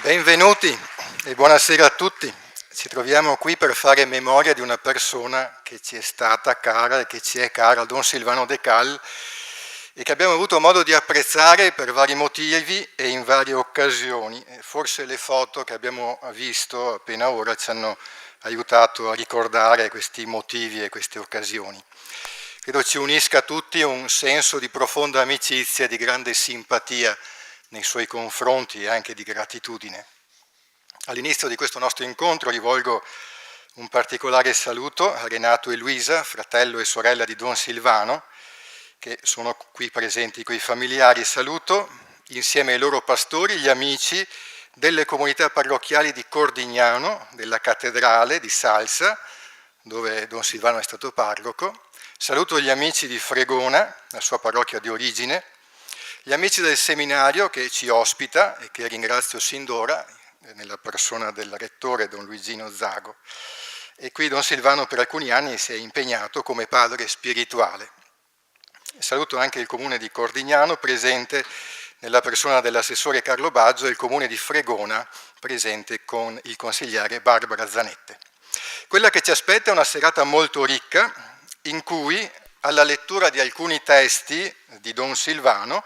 Benvenuti e buonasera a tutti. Ci troviamo qui per fare memoria di una persona che ci è stata cara e che ci è cara, Don Silvano De Cal, e che abbiamo avuto modo di apprezzare per vari motivi e in varie occasioni. Forse le foto che abbiamo visto appena ora ci hanno aiutato a ricordare questi motivi e queste occasioni. Credo ci unisca a tutti un senso di profonda amicizia e di grande simpatia nei suoi confronti e anche di gratitudine. All'inizio di questo nostro incontro rivolgo un particolare saluto a Renato e Luisa, fratello e sorella di Don Silvano, che sono qui presenti con i familiari. Saluto insieme ai loro pastori, gli amici delle comunità parrocchiali di Cordignano, della cattedrale di Salsa, dove Don Silvano è stato parroco. Saluto gli amici di Fregona, la sua parrocchia di origine, gli amici del seminario che ci ospita e che ringrazio sin d'ora, nella persona del rettore Don Luigino Zago. E qui Don Silvano per alcuni anni si è impegnato come padre spirituale. Saluto anche il comune di Cordignano, presente nella persona dell'assessore Carlo Baggio, e il comune di Fregona, presente con il consigliere Barbara Zanette. Quella che ci aspetta è una serata molto ricca, in cui alla lettura di alcuni testi di Don Silvano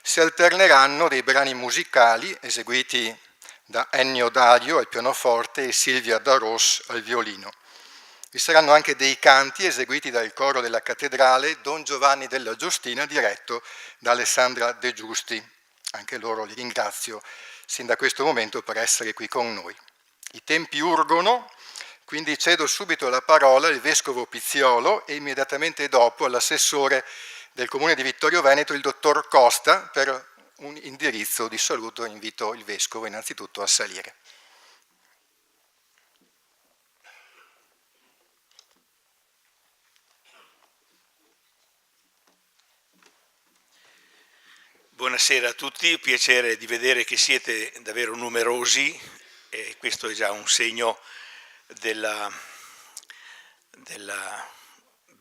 si alterneranno dei brani musicali eseguiti da Ennio Dario al pianoforte e Silvia Daros al violino. Vi saranno anche dei canti eseguiti dal coro della cattedrale Don Giovanni della Giustina, diretto da Alessandra De Giusti. Anche loro li ringrazio sin da questo momento per essere qui con noi. I tempi urgono, quindi cedo subito la parola al vescovo Pizziolo e immediatamente dopo all'assessore del comune di Vittorio Veneto, il dottor Costa, per un indirizzo di saluto. Invito il vescovo innanzitutto a salire. Buonasera a tutti, piacere di vedere che siete davvero numerosi e questo è già un segno della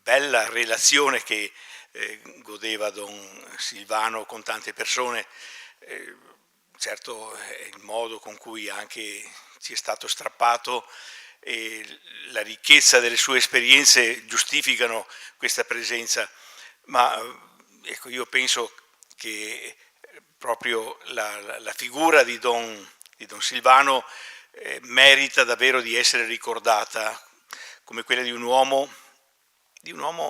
bella relazione che godeva Don Silvano con tante persone. Certo è il modo con cui anche ci è stato strappato e la ricchezza delle sue esperienze giustificano questa presenza, ma ecco, io penso che proprio la figura di Don Silvano merita davvero di essere ricordata come quella di un uomo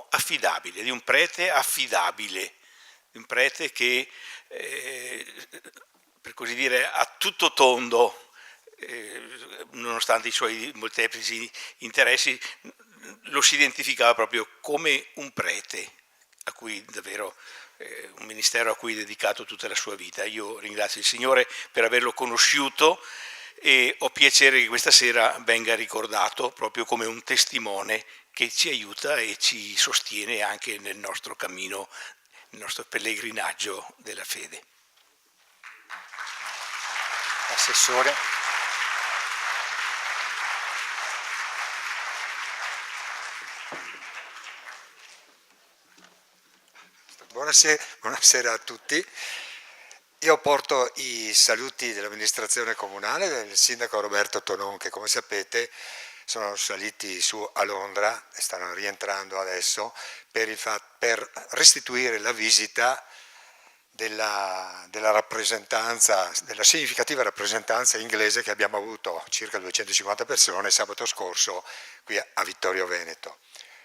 affidabile, di un prete affidabile, di un prete che, per così dire, a tutto tondo, nonostante i suoi molteplici interessi, lo si identificava proprio come un prete a cui davvero un ministero a cui è dedicato tutta la sua vita. Io ringrazio il Signore per averlo conosciuto e ho piacere che questa sera venga ricordato proprio come un testimone che ci aiuta e ci sostiene anche nel nostro cammino, nel nostro pellegrinaggio della fede. Assessore. Buonasera a tutti. Io porto i saluti dell'amministrazione comunale, del sindaco Roberto Tonon, che come sapete sono saliti su a Londra e stanno rientrando adesso per restituire la visita della rappresentanza, della significativa rappresentanza inglese che abbiamo avuto, circa 250 persone, sabato scorso qui a Vittorio Veneto.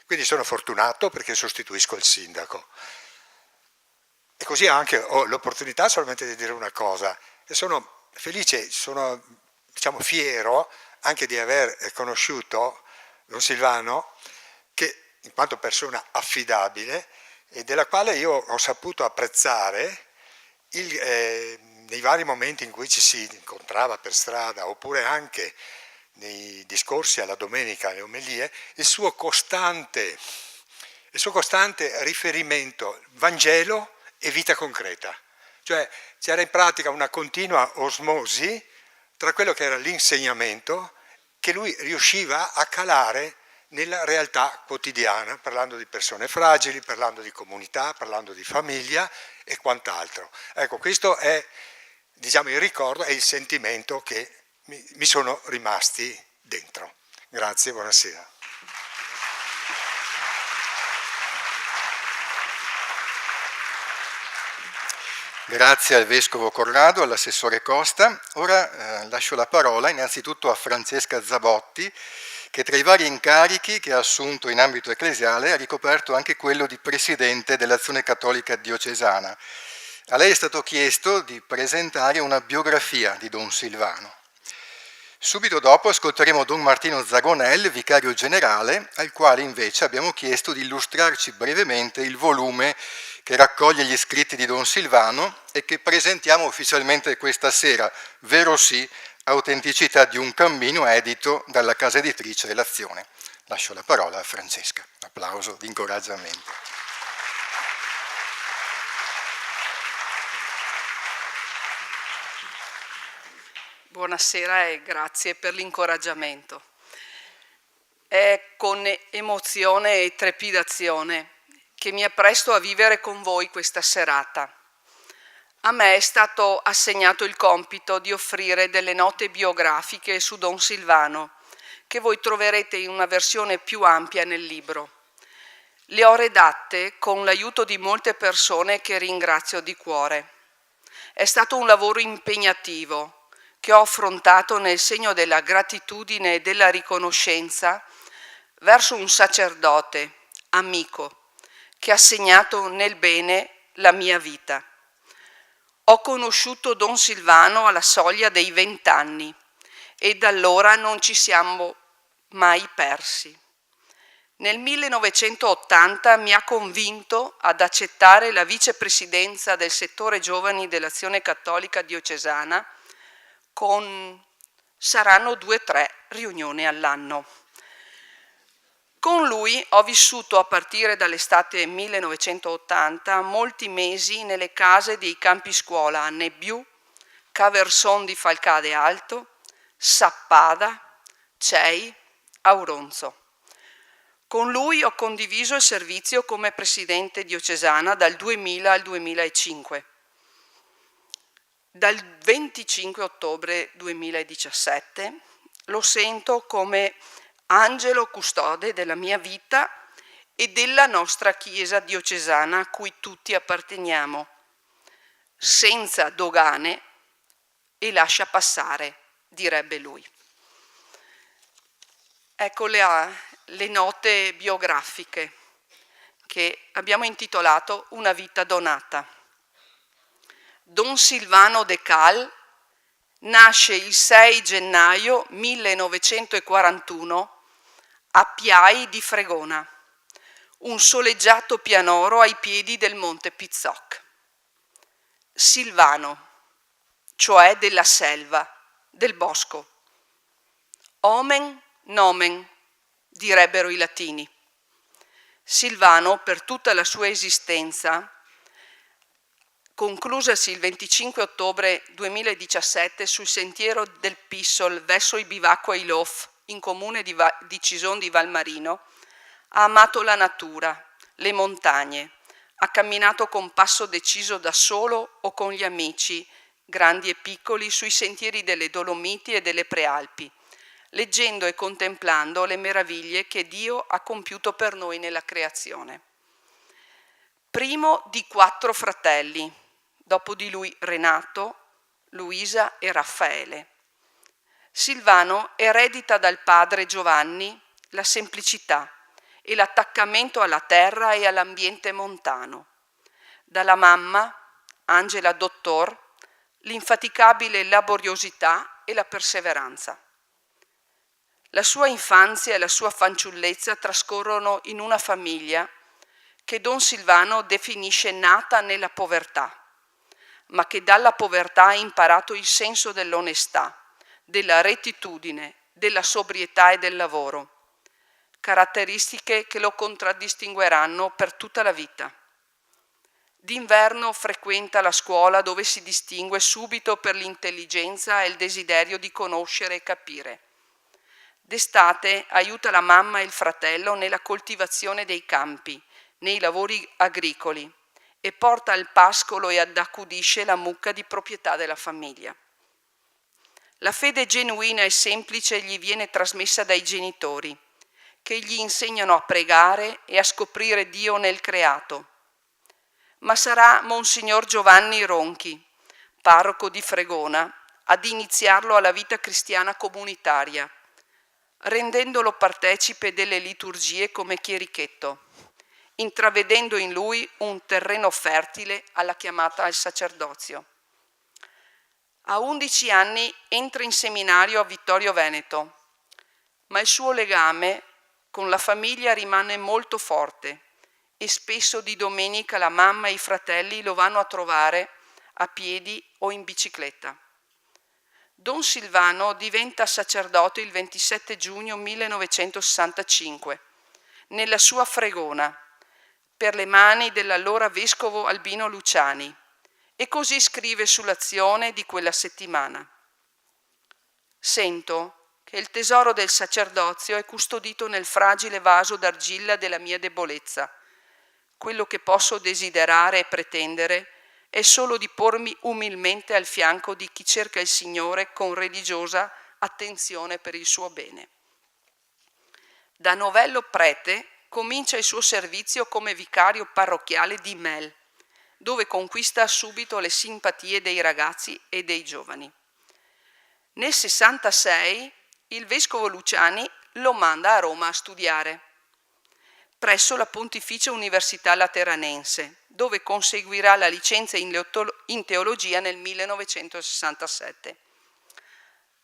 Quindi sono fortunato perché sostituisco il sindaco. E così anche ho l'opportunità solamente di dire una cosa, e sono felice, sono fiero anche di aver conosciuto Don Silvano, che in quanto persona affidabile e della quale io ho saputo apprezzare nei vari momenti in cui ci si incontrava per strada, oppure anche nei discorsi alla domenica, alle omelie, il suo costante riferimento Vangelo e vita concreta. Cioè c'era in pratica una continua osmosi tra quello che era l'insegnamento che lui riusciva a calare nella realtà quotidiana, parlando di persone fragili, parlando di comunità, parlando di famiglia e quant'altro. Ecco, questo è diciamo, il ricordo e il sentimento che mi sono rimasti dentro. Grazie, buonasera. Grazie al Vescovo Corrado, all'Assessore Costa. Ora lascio la parola innanzitutto a Francesca Zabotti, che tra i vari incarichi che ha assunto in ambito ecclesiale ha ricoperto anche quello di Presidente dell'Azione Cattolica Diocesana. A lei è stato chiesto di presentare una biografia di Don Silvano. Subito dopo ascolteremo Don Martino Zagonel, vicario generale, al quale invece abbiamo chiesto di illustrarci brevemente il volume che raccoglie gli scritti di Don Silvano e che presentiamo ufficialmente questa sera, vero sì, Autenticità di un cammino, edito dalla casa editrice dell'Azione. Lascio la parola a Francesca. Un applauso di incoraggiamento. Buonasera e grazie per l'incoraggiamento. È con emozione e trepidazione che mi appresto a vivere con voi questa serata. A me è stato assegnato il compito di offrire delle note biografiche su Don Silvano, che voi troverete in una versione più ampia nel libro. Le ho redatte con l'aiuto di molte persone che ringrazio di cuore. È stato un lavoro impegnativo che ho affrontato nel segno della gratitudine e della riconoscenza verso un sacerdote, amico, che ha segnato nel bene la mia vita. Ho conosciuto Don Silvano alla soglia dei 20 anni e da allora non ci siamo mai persi. Nel 1980 mi ha convinto ad accettare la vicepresidenza del settore giovani dell'Azione Cattolica Diocesana saranno 2 o 3 riunioni all'anno. Con lui ho vissuto a partire dall'estate 1980 molti mesi nelle case dei campi scuola a Nebbiù, Caverson di Falcade Alto, Sappada, Cei, Auronzo. Con lui ho condiviso il servizio come presidente diocesana dal 2000 al 2005. Dal 25 ottobre 2017 lo sento come angelo custode della mia vita e della nostra Chiesa diocesana a cui tutti apparteniamo, senza dogane e lascia passare, direbbe lui. Ecco le note biografiche che abbiamo intitolato Una vita donata. Don Silvano de Cal nasce il 6 gennaio 1941 a Piai di Fregona, un soleggiato pianoro ai piedi del Monte Pizzoc. Silvano, cioè della selva, del bosco. Omen nomen, direbbero i latini. Silvano, per tutta la sua esistenza, conclusasi il 25 ottobre 2017 sul sentiero del Pissol verso il bivacco Ailof, in comune di Cison di Valmarino, ha amato la natura, le montagne, ha camminato con passo deciso da solo o con gli amici, grandi e piccoli, sui sentieri delle Dolomiti e delle Prealpi, leggendo e contemplando le meraviglie che Dio ha compiuto per noi nella creazione. Primo di 4 fratelli, dopo di lui Renato, Luisa e Raffaele. Silvano eredita dal padre Giovanni la semplicità e l'attaccamento alla terra e all'ambiente montano. Dalla mamma, Angela Dottor, l'infaticabile laboriosità e la perseveranza. La sua infanzia e la sua fanciullezza trascorrono in una famiglia che Don Silvano definisce nata nella povertà, ma che dalla povertà ha imparato il senso dell'onestà, della rettitudine, della sobrietà e del lavoro, caratteristiche che lo contraddistingueranno per tutta la vita. D'inverno frequenta la scuola dove si distingue subito per l'intelligenza e il desiderio di conoscere e capire. D'estate aiuta la mamma e il fratello nella coltivazione dei campi, nei lavori agricoli e porta al pascolo e accudisce la mucca di proprietà della famiglia. La fede genuina e semplice gli viene trasmessa dai genitori, che gli insegnano a pregare e a scoprire Dio nel creato. Ma sarà Monsignor Giovanni Ronchi, parroco di Fregona, ad iniziarlo alla vita cristiana comunitaria, rendendolo partecipe delle liturgie come chierichetto, intravedendo in lui un terreno fertile alla chiamata al sacerdozio. A 11 anni entra in seminario a Vittorio Veneto, ma il suo legame con la famiglia rimane molto forte e spesso di domenica la mamma e i fratelli lo vanno a trovare a piedi o in bicicletta. Don Silvano diventa sacerdote il 27 giugno 1965 nella sua Fregona per le mani dell'allora vescovo Albino Luciani e così scrive sull'azione di quella settimana. Sento che il tesoro del sacerdozio è custodito nel fragile vaso d'argilla della mia debolezza. Quello che posso desiderare e pretendere è solo di pormi umilmente al fianco di chi cerca il Signore con religiosa attenzione per il suo bene. Da novello prete comincia il suo servizio come vicario parrocchiale di Mel, dove conquista subito le simpatie dei ragazzi e dei giovani. Nel 66 il vescovo Luciani lo manda a Roma a studiare, presso la Pontificia Università Lateranense, dove conseguirà la licenza in teologia nel 1967.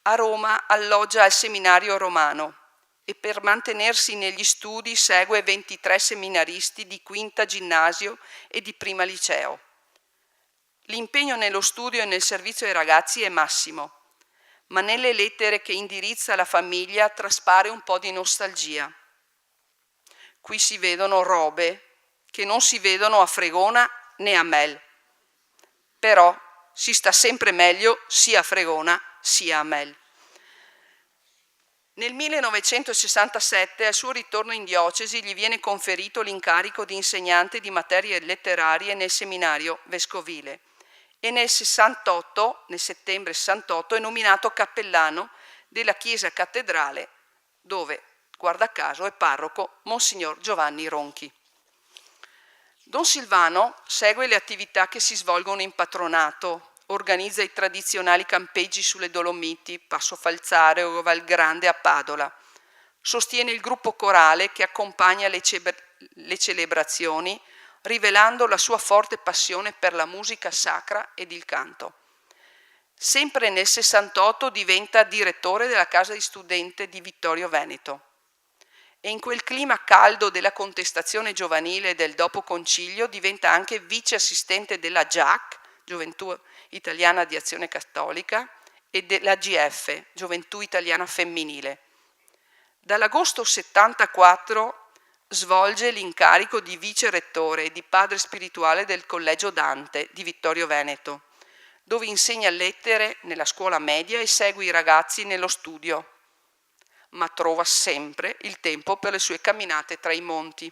A Roma alloggia al seminario romano e per mantenersi negli studi segue 23 seminaristi di quinta ginnasio e di prima liceo. L'impegno nello studio e nel servizio ai ragazzi è massimo, ma nelle lettere che indirizza alla famiglia traspare un po' di nostalgia. Qui si vedono robe che non si vedono a Fregona né a Mel. Però si sta sempre meglio sia a Fregona sia a Mel. Nel 1967, al suo ritorno in diocesi, gli viene conferito l'incarico di insegnante di materie letterarie nel seminario vescovile e nel settembre 68, è nominato cappellano della chiesa cattedrale dove, guarda caso, è parroco Monsignor Giovanni Ronchi. Don Silvano segue le attività che si svolgono in patronato, organizza i tradizionali campeggi sulle Dolomiti, Passo Falzare o Val Grande a Padola, sostiene il gruppo corale che accompagna le celebrazioni, rivelando la sua forte passione per la musica sacra ed il canto. Sempre nel 68 diventa direttore della casa di studente di Vittorio Veneto. E in quel clima caldo della contestazione giovanile del dopo concilio diventa anche vice assistente della GIAC, Gioventù Italiana di Azione Cattolica, e della GF, Gioventù Italiana Femminile. Dall'agosto 74 svolge l'incarico di vice rettore e di padre spirituale del Collegio Dante di Vittorio Veneto, dove insegna lettere nella scuola media e segue i ragazzi nello studio, ma trova sempre il tempo per le sue camminate tra i monti.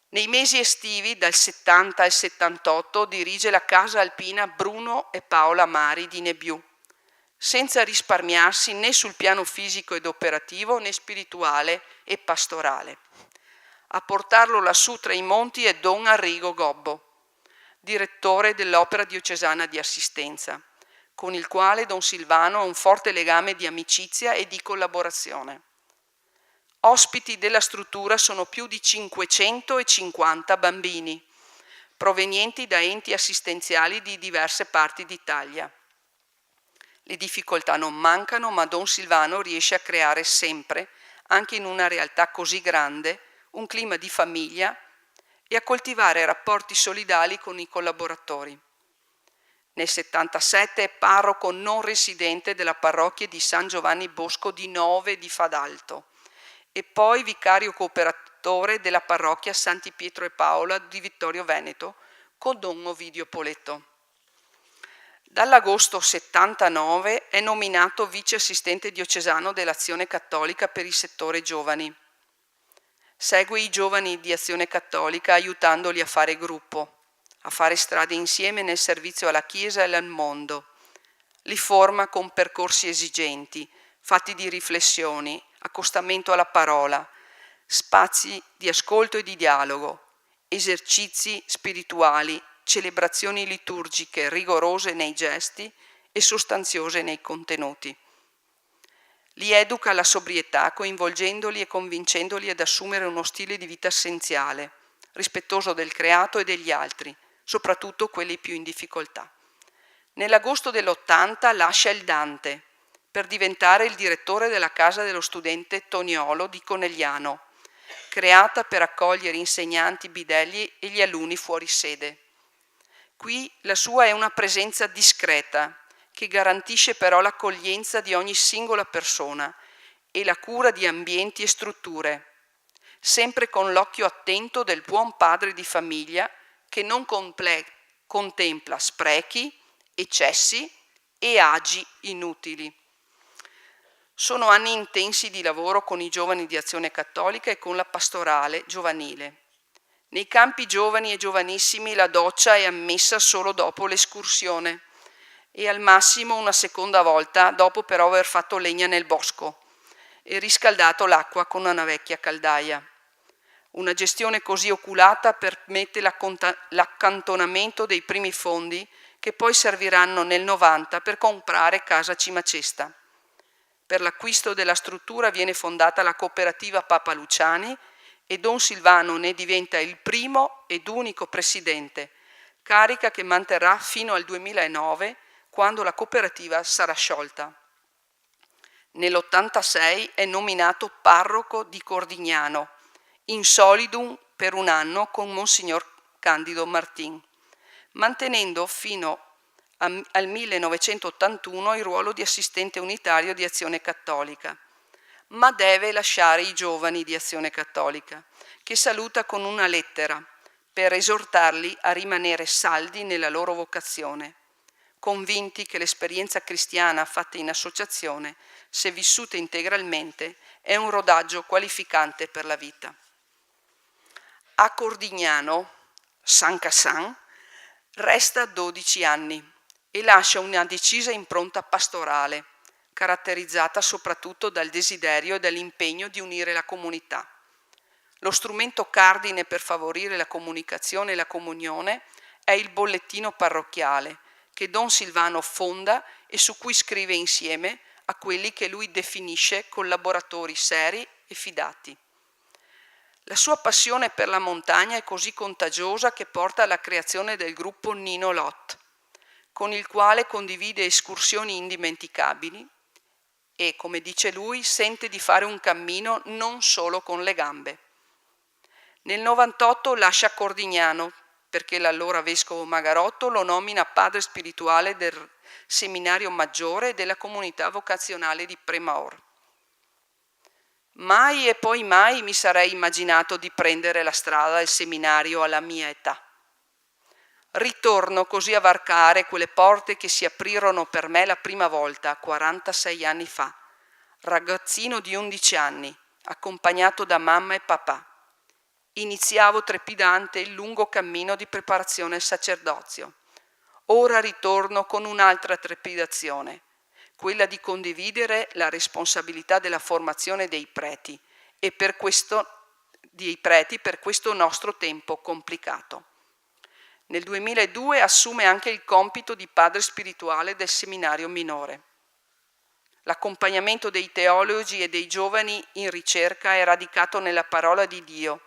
Nei mesi estivi, dal 70 al 78, dirige la casa alpina Bruno e Paola Mari di Nebiù, senza risparmiarsi né sul piano fisico ed operativo né spirituale e pastorale. A portarlo lassù tra i monti è Don Arrigo Gobbo, direttore dell'Opera Diocesana di Assistenza, con il quale Don Silvano ha un forte legame di amicizia e di collaborazione. Ospiti della struttura sono più di 550 bambini, provenienti da enti assistenziali di diverse parti d'Italia. Le difficoltà non mancano, ma Don Silvano riesce a creare sempre, anche in una realtà così grande, un clima di famiglia e a coltivare rapporti solidali con i collaboratori. Nel 77 è parroco non residente della parrocchia di San Giovanni Bosco di Nove di Fadalto e poi vicario cooperatore della parrocchia Santi Pietro e Paola di Vittorio Veneto con Don Ovidio Poletto. Dall'agosto 79 è nominato vice assistente diocesano dell'Azione Cattolica per il settore giovani. Segue i giovani di Azione Cattolica aiutandoli a fare gruppo. a fare strade insieme nel servizio alla Chiesa e al mondo. Li forma con percorsi esigenti, fatti di riflessioni, accostamento alla parola, spazi di ascolto e di dialogo, esercizi spirituali, celebrazioni liturgiche rigorose nei gesti e sostanziose nei contenuti. Li educa alla sobrietà, coinvolgendoli e convincendoli ad assumere uno stile di vita essenziale, rispettoso del creato e degli altri, soprattutto quelli più in difficoltà. Nell'agosto dell'80 lascia il Dante per diventare il direttore della casa dello studente Toniolo di Conegliano, creata per accogliere insegnanti bidelli e gli alunni fuori sede. Qui la sua è una presenza discreta, che garantisce però l'accoglienza di ogni singola persona e la cura di ambienti e strutture, sempre con l'occhio attento del buon padre di famiglia che non contempla sprechi, eccessi e agi inutili. Sono anni intensi di lavoro con i giovani di Azione Cattolica e con la pastorale giovanile. Nei campi giovani e giovanissimi la doccia è ammessa solo dopo l'escursione e al massimo una seconda volta dopo però aver fatto legna nel bosco e riscaldato l'acqua con una vecchia caldaia. Una gestione così oculata permette l'accantonamento dei primi fondi che poi serviranno nel 90 per comprare casa Cimacesta. Per l'acquisto della struttura viene fondata la cooperativa Papa Luciani e Don Silvano ne diventa il primo ed unico presidente, carica che manterrà fino al 2009, quando la cooperativa sarà sciolta. Nell'86 è nominato parroco di Cordignano, in solidum per un anno con Monsignor Candido Martin, mantenendo fino al 1981 il ruolo di assistente unitario di Azione Cattolica, ma deve lasciare i giovani di Azione Cattolica, che saluta con una lettera per esortarli a rimanere saldi nella loro vocazione, convinti che l'esperienza cristiana fatta in associazione, se vissuta integralmente, è un rodaggio qualificante per la vita. A Cordignano, San Cassan, resta 12 anni e lascia una decisa impronta pastorale, caratterizzata soprattutto dal desiderio e dall'impegno di unire la comunità. Lo strumento cardine per favorire la comunicazione e la comunione è il bollettino parrocchiale, che Don Silvano fonda e su cui scrive insieme a quelli che lui definisce collaboratori seri e fidati. La sua passione per la montagna è così contagiosa che porta alla creazione del gruppo Nino Lot, con il quale condivide escursioni indimenticabili e, come dice lui, sente di fare un cammino non solo con le gambe. Nel 98 lascia Cordignano perché l'allora vescovo Magarotto lo nomina padre spirituale del seminario maggiore e della comunità vocazionale di Premaor. Mai e poi mai mi sarei immaginato di prendere la strada del seminario alla mia età. Ritorno così a varcare quelle porte che si aprirono per me la prima volta, 46 anni fa, ragazzino di 11 anni, accompagnato da mamma e papà. Iniziavo trepidante il lungo cammino di preparazione al sacerdozio. Ora ritorno con un'altra trepidazione, quella di condividere la responsabilità della formazione dei preti e per questo nostro tempo complicato. Nel 2002 assume anche il compito di padre spirituale del seminario minore. L'accompagnamento dei teologi e dei giovani in ricerca è radicato nella parola di Dio,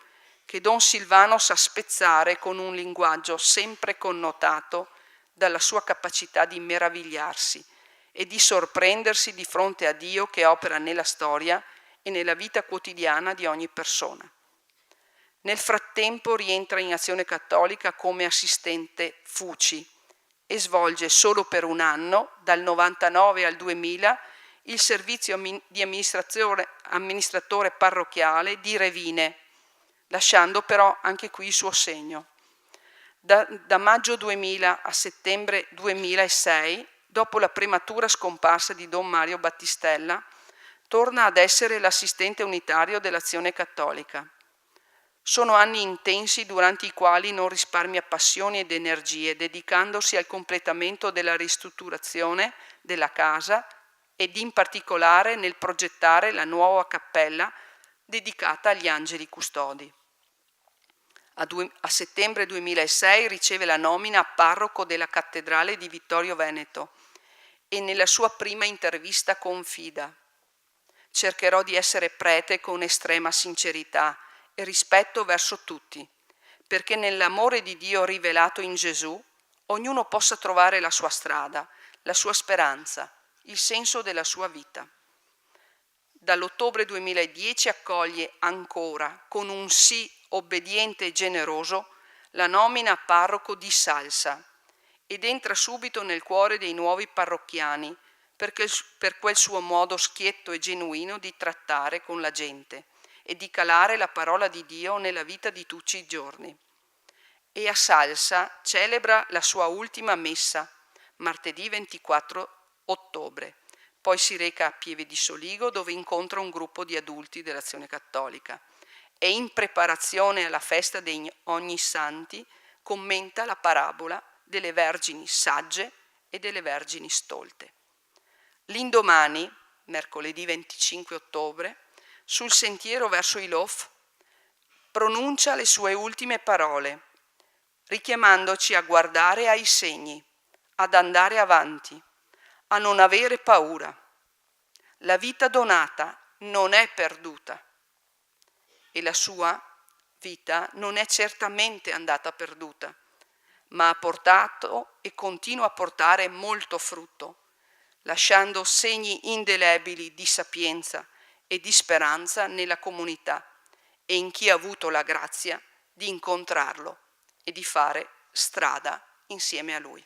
che Don Silvano sa spezzare con un linguaggio sempre connotato dalla sua capacità di meravigliarsi e di sorprendersi di fronte a Dio che opera nella storia e nella vita quotidiana di ogni persona. Nel frattempo rientra in Azione Cattolica come assistente FUCI e svolge solo per un anno, dal 99 al 2000, il servizio di amministratore parrocchiale di Revine, lasciando però anche qui il suo segno. Da maggio 2000 a settembre 2006, dopo la prematura scomparsa di Don Mario Battistella, torna ad essere l'assistente unitario dell'Azione Cattolica. Sono anni intensi durante i quali non risparmia passioni ed energie, dedicandosi al completamento della ristrutturazione della casa ed in particolare nel progettare la nuova cappella dedicata agli angeli custodi. A settembre 2006 riceve la nomina a parroco della cattedrale di Vittorio Veneto e nella sua prima intervista confida: cercherò di essere prete con estrema sincerità e rispetto verso tutti, perché nell'amore di Dio rivelato in Gesù ognuno possa trovare la sua strada, la sua speranza, il senso della sua vita. Dall'ottobre 2010 accoglie ancora, con un sì obbediente e generoso, la nomina a parroco di Salsa ed entra subito nel cuore dei nuovi parrocchiani per quel suo modo schietto e genuino di trattare con la gente e di calare la parola di Dio nella vita di tutti i giorni. E a Salsa celebra la sua ultima messa, martedì 24 ottobre. Poi si reca a Pieve di Soligo, dove incontra un gruppo di adulti dell'Azione Cattolica e in preparazione alla festa dei Ognissanti commenta la parabola delle vergini sagge e delle vergini stolte. L'indomani, mercoledì 25 ottobre, sul sentiero verso Ilof, pronuncia le sue ultime parole, richiamandoci a guardare ai segni, ad andare avanti, a non avere paura. La vita donata non è perduta e la sua vita non è certamente andata perduta, ma ha portato e continua a portare molto frutto, lasciando segni indelebili di sapienza e di speranza nella comunità e in chi ha avuto la grazia di incontrarlo e di fare strada insieme a lui.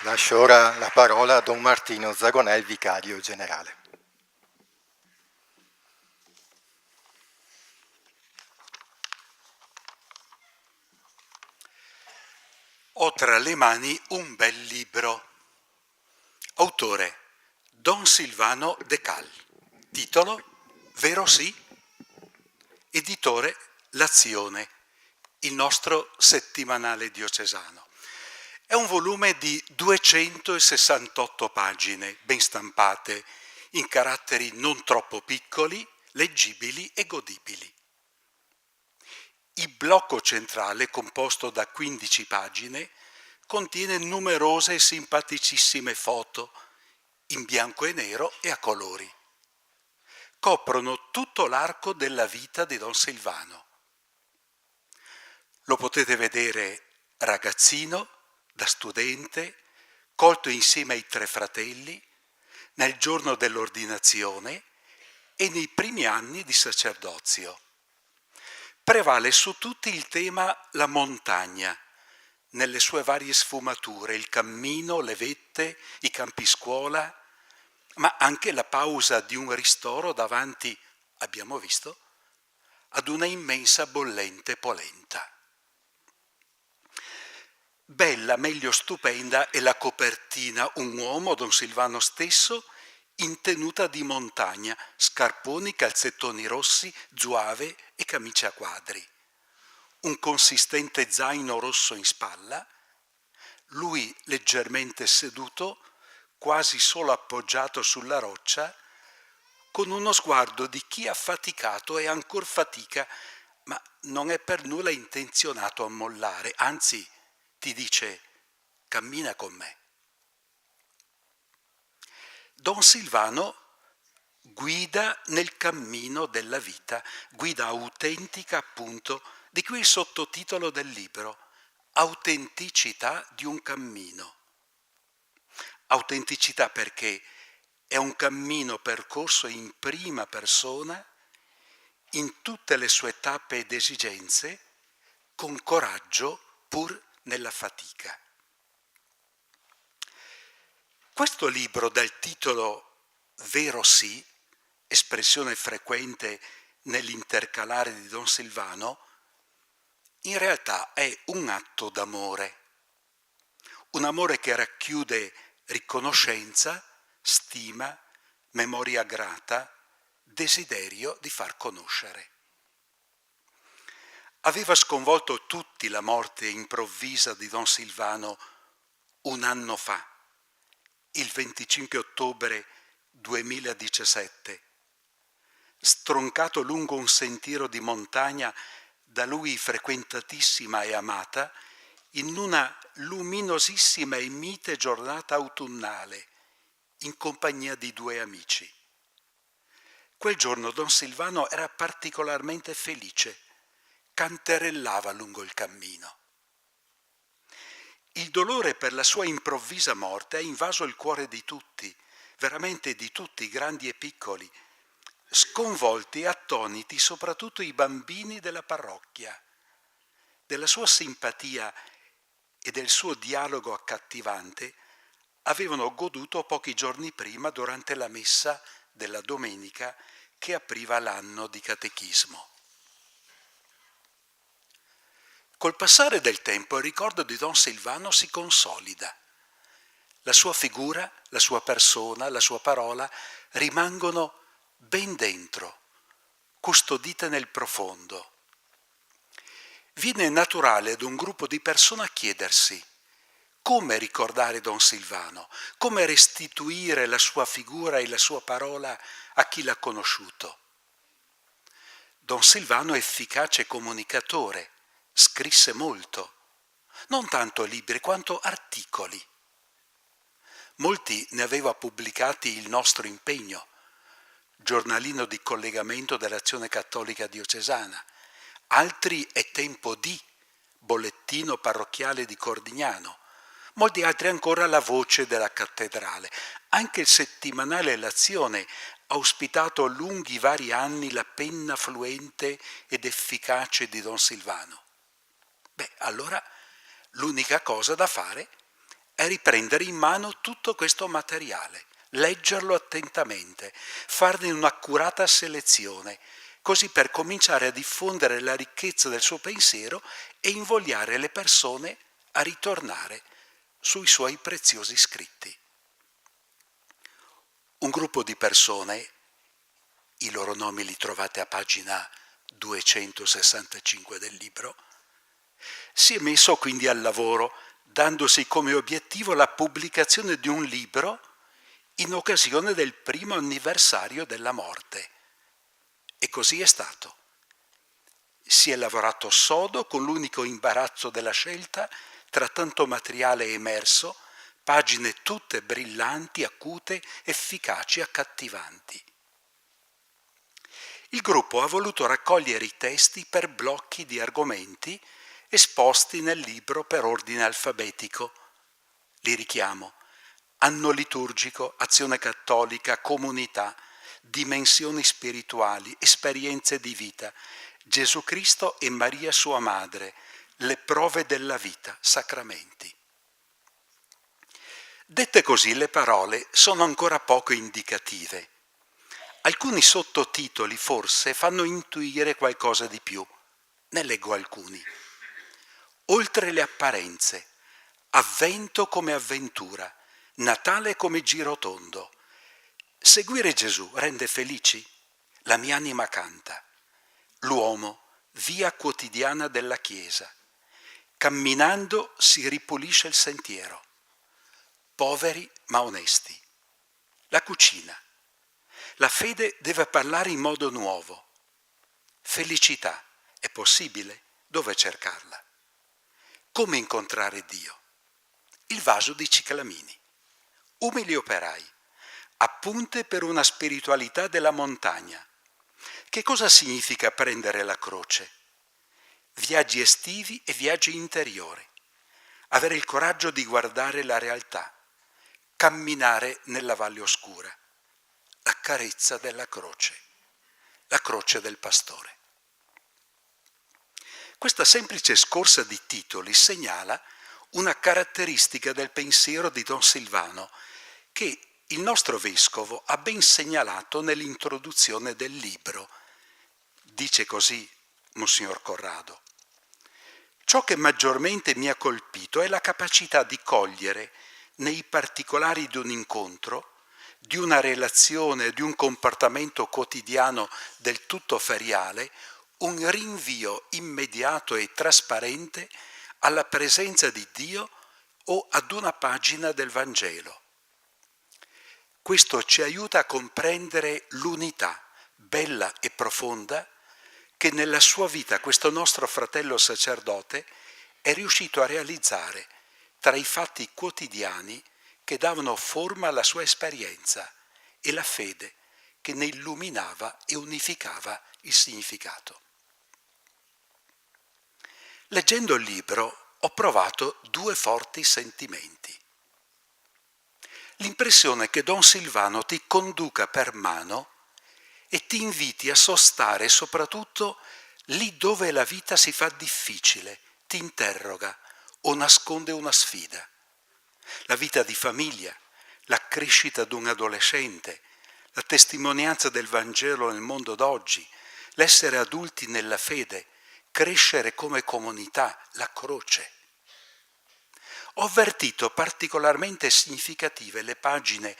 Lascio ora la parola a Don Martino Zagonel, vicario generale. Ho tra le mani un bel libro. Autore Don Silvano De Cal. Titolo Vero sì? Editore L'Azione, il nostro settimanale diocesano. È un volume di 268 pagine, ben stampate, in caratteri non troppo piccoli, leggibili e godibili. Il blocco centrale, composto da 15 pagine, contiene numerose e simpaticissime foto, in bianco e nero e a colori. Coprono tutto l'arco della vita di Don Silvano. Lo potete vedere ragazzino, da studente, colto insieme ai 3 fratelli, nel giorno dell'ordinazione e nei primi anni di sacerdozio. Prevale su tutti il tema la montagna, nelle sue varie sfumature, il cammino, le vette, i campi scuola, ma anche la pausa di un ristoro davanti, abbiamo visto, ad una immensa bollente polenta. Bella, meglio stupenda, è la copertina, un uomo, Don Silvano stesso, in tenuta di montagna, scarponi, calzettoni rossi, zuave e camicia a quadri. Un consistente zaino rosso in spalla, lui leggermente seduto, quasi solo appoggiato sulla roccia, con uno sguardo di chi ha faticato e ancor fatica, ma non è per nulla intenzionato a mollare, anzi ti dice: cammina con me. Don Silvano guida nel cammino della vita, guida autentica appunto, di cui il sottotitolo del libro, Autenticità di un cammino. Autenticità perché è un cammino percorso in prima persona, in tutte le sue tappe ed esigenze, con coraggio pur nella fatica. Questo libro dal titolo Vero sì, espressione frequente nell'intercalare di Don Silvano in realtà è un atto d'amore, un amore che racchiude riconoscenza, stima, memoria grata, desiderio di far conoscere. Aveva sconvolto tutti la morte improvvisa di Don Silvano un anno fa, il 25 ottobre 2017, stroncato lungo un sentiero di montagna da lui frequentatissima e amata, in una luminosissima e mite giornata autunnale, in compagnia di due amici. Quel giorno Don Silvano era particolarmente felice, canterellava lungo il cammino. Il dolore per la sua improvvisa morte ha invaso il cuore di tutti, veramente di tutti, grandi e piccoli, sconvolti e attoniti soprattutto i bambini della parrocchia. Della sua simpatia e del suo dialogo accattivante avevano goduto pochi giorni prima durante la messa della domenica che apriva l'anno di catechismo. Col passare del tempo il ricordo di Don Silvano si consolida. La sua figura, la sua persona, la sua parola rimangono ben dentro, custodite nel profondo. Viene naturale ad un gruppo di persone chiedersi come ricordare Don Silvano, come restituire la sua figura e la sua parola a chi l'ha conosciuto. Don Silvano è efficace comunicatore, scrisse molto, non tanto libri quanto articoli. Molti ne aveva pubblicati Il Nostro Impegno, giornalino di collegamento dell'Azione Cattolica Diocesana, altri È Tempo di, bollettino parrocchiale di Cordignano, molti altri ancora La Voce della Cattedrale. Anche il settimanale L'Azione ha ospitato lunghi vari anni la penna fluente ed efficace di Don Silvano. Allora l'unica cosa da fare è riprendere in mano tutto questo materiale, leggerlo attentamente, farne un'accurata selezione, così per cominciare a diffondere la ricchezza del suo pensiero e invogliare le persone a ritornare sui suoi preziosi scritti. Un gruppo di persone, i loro nomi li trovate a pagina 265 del libro, si è messo quindi al lavoro, dandosi come obiettivo la pubblicazione di un libro in occasione del primo anniversario della morte. E così è stato. Si è lavorato sodo con l'unico imbarazzo della scelta tra tanto materiale emerso, pagine tutte brillanti, acute, efficaci, accattivanti. Il gruppo ha voluto raccogliere i testi per blocchi di argomenti esposti nel libro per ordine alfabetico. Li richiamo: anno liturgico, azione cattolica, comunità, dimensioni spirituali, esperienze di vita, Gesù Cristo e Maria sua madre, le prove della vita, sacramenti. Dette così, le parole sono ancora poco indicative. Alcuni sottotitoli forse fanno intuire qualcosa di più. Ne leggo alcuni. Oltre le apparenze, avvento come avventura, Natale come girotondo. Seguire Gesù rende felici? La mia anima canta. L'uomo, via quotidiana della Chiesa. Camminando si ripulisce il sentiero. Poveri ma onesti. La cucina. La fede deve parlare in modo nuovo. Felicità. È possibile? Dove cercarla? Come incontrare Dio? Il vaso di Ciclamini. Umili operai. Appunte per una spiritualità della montagna. Che cosa significa prendere la croce? Viaggi estivi e viaggi interiori. Avere il coraggio di guardare la realtà. Camminare nella valle oscura. La carezza della croce. La croce del pastore. Questa semplice scorsa di titoli segnala una caratteristica del pensiero di Don Silvano che il nostro vescovo ha ben segnalato nell'introduzione del libro. Dice così Monsignor Corrado. Ciò che maggiormente mi ha colpito è la capacità di cogliere nei particolari di un incontro, di una relazione, di un comportamento quotidiano del tutto feriale, un rinvio immediato e trasparente alla presenza di Dio o ad una pagina del Vangelo. Questo ci aiuta a comprendere l'unità bella e profonda che nella sua vita questo nostro fratello sacerdote è riuscito a realizzare tra i fatti quotidiani che davano forma alla sua esperienza e la fede che ne illuminava e unificava il significato. Leggendo il libro ho provato due forti sentimenti. L'impressione che Don Silvano ti conduca per mano e ti inviti a sostare soprattutto lì dove la vita si fa difficile, ti interroga o nasconde una sfida. La vita di famiglia, la crescita di un adolescente, la testimonianza del Vangelo nel mondo d'oggi, l'essere adulti nella fede, crescere come comunità, la croce. Ho avvertito particolarmente significative le pagine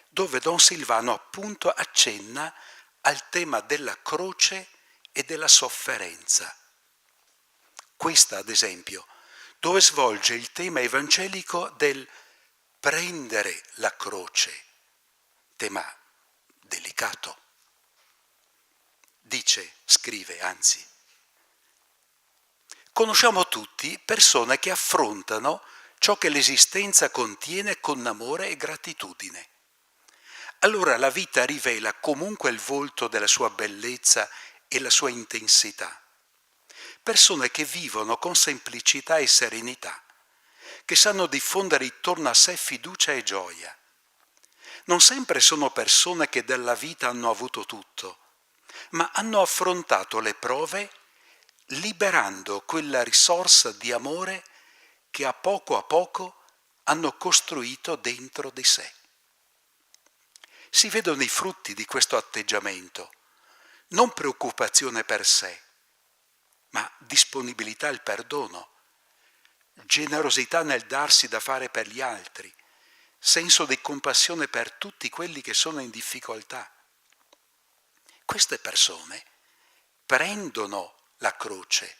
dove Don Silvano appunto accenna al tema della croce e della sofferenza. Questa, ad esempio, dove svolge il tema evangelico del prendere la croce, tema delicato. Scrive anzi, conosciamo tutti persone che affrontano ciò che l'esistenza contiene con amore e gratitudine. Allora la vita rivela comunque il volto della sua bellezza e la sua intensità. Persone che vivono con semplicità e serenità, che sanno diffondere intorno a sé fiducia e gioia. Non sempre sono persone che della vita hanno avuto tutto, ma hanno affrontato le prove liberando quella risorsa di amore che a poco hanno costruito dentro di sé. Si vedono i frutti di questo atteggiamento, non preoccupazione per sé, ma disponibilità al perdono, generosità nel darsi da fare per gli altri, senso di compassione per tutti quelli che sono in difficoltà. Queste persone prendono la croce,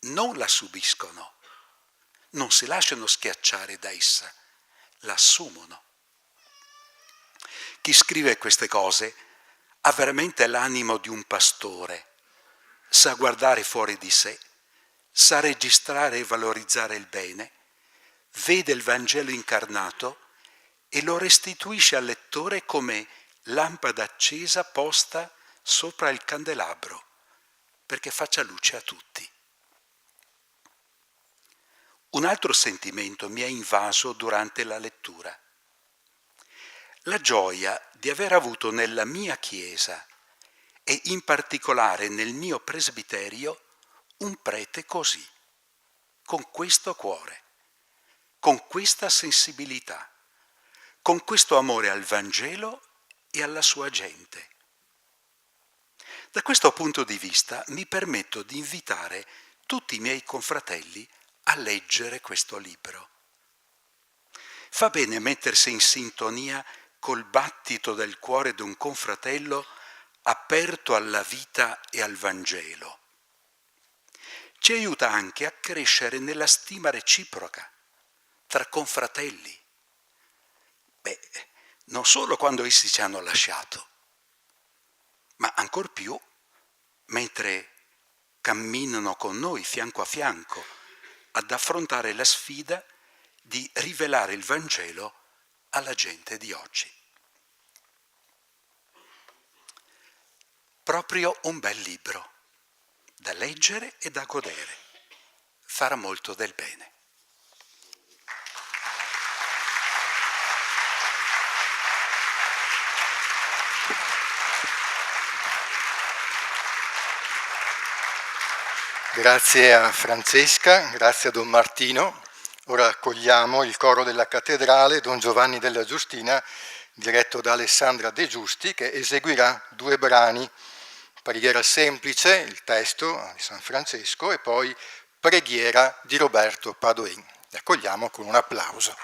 non la subiscono, non si lasciano schiacciare da essa, la assumono. Chi scrive queste cose ha veramente l'animo di un pastore, sa guardare fuori di sé, sa registrare e valorizzare il bene, vede il Vangelo incarnato e lo restituisce al lettore come lampada accesa posta sopra il candelabro, perché faccia luce a tutti. Un altro sentimento mi ha invaso durante la lettura. La gioia di aver avuto nella mia Chiesa e in particolare nel mio presbiterio un prete così, con questo cuore, con questa sensibilità, con questo amore al Vangelo e alla sua gente. Da questo punto di vista mi permetto di invitare tutti i miei confratelli a leggere questo libro. Fa bene mettersi in sintonia col battito del cuore di un confratello aperto alla vita e al Vangelo. Ci aiuta anche a crescere nella stima reciproca tra confratelli. Non solo quando essi ci hanno lasciato, ma ancor più mentre camminano con noi fianco a fianco ad affrontare la sfida di rivelare il Vangelo alla gente di oggi. Proprio un bel libro, da leggere e da godere. Farà molto del bene. Grazie a Francesca, grazie a Don Martino. Ora accogliamo il coro della cattedrale Don Giovanni della Giustina, diretto da Alessandra De Giusti, che eseguirà 2 brani Preghiera semplice, il testo di San Francesco, e poi preghiera di Roberto Padoin. Li accogliamo con un applauso.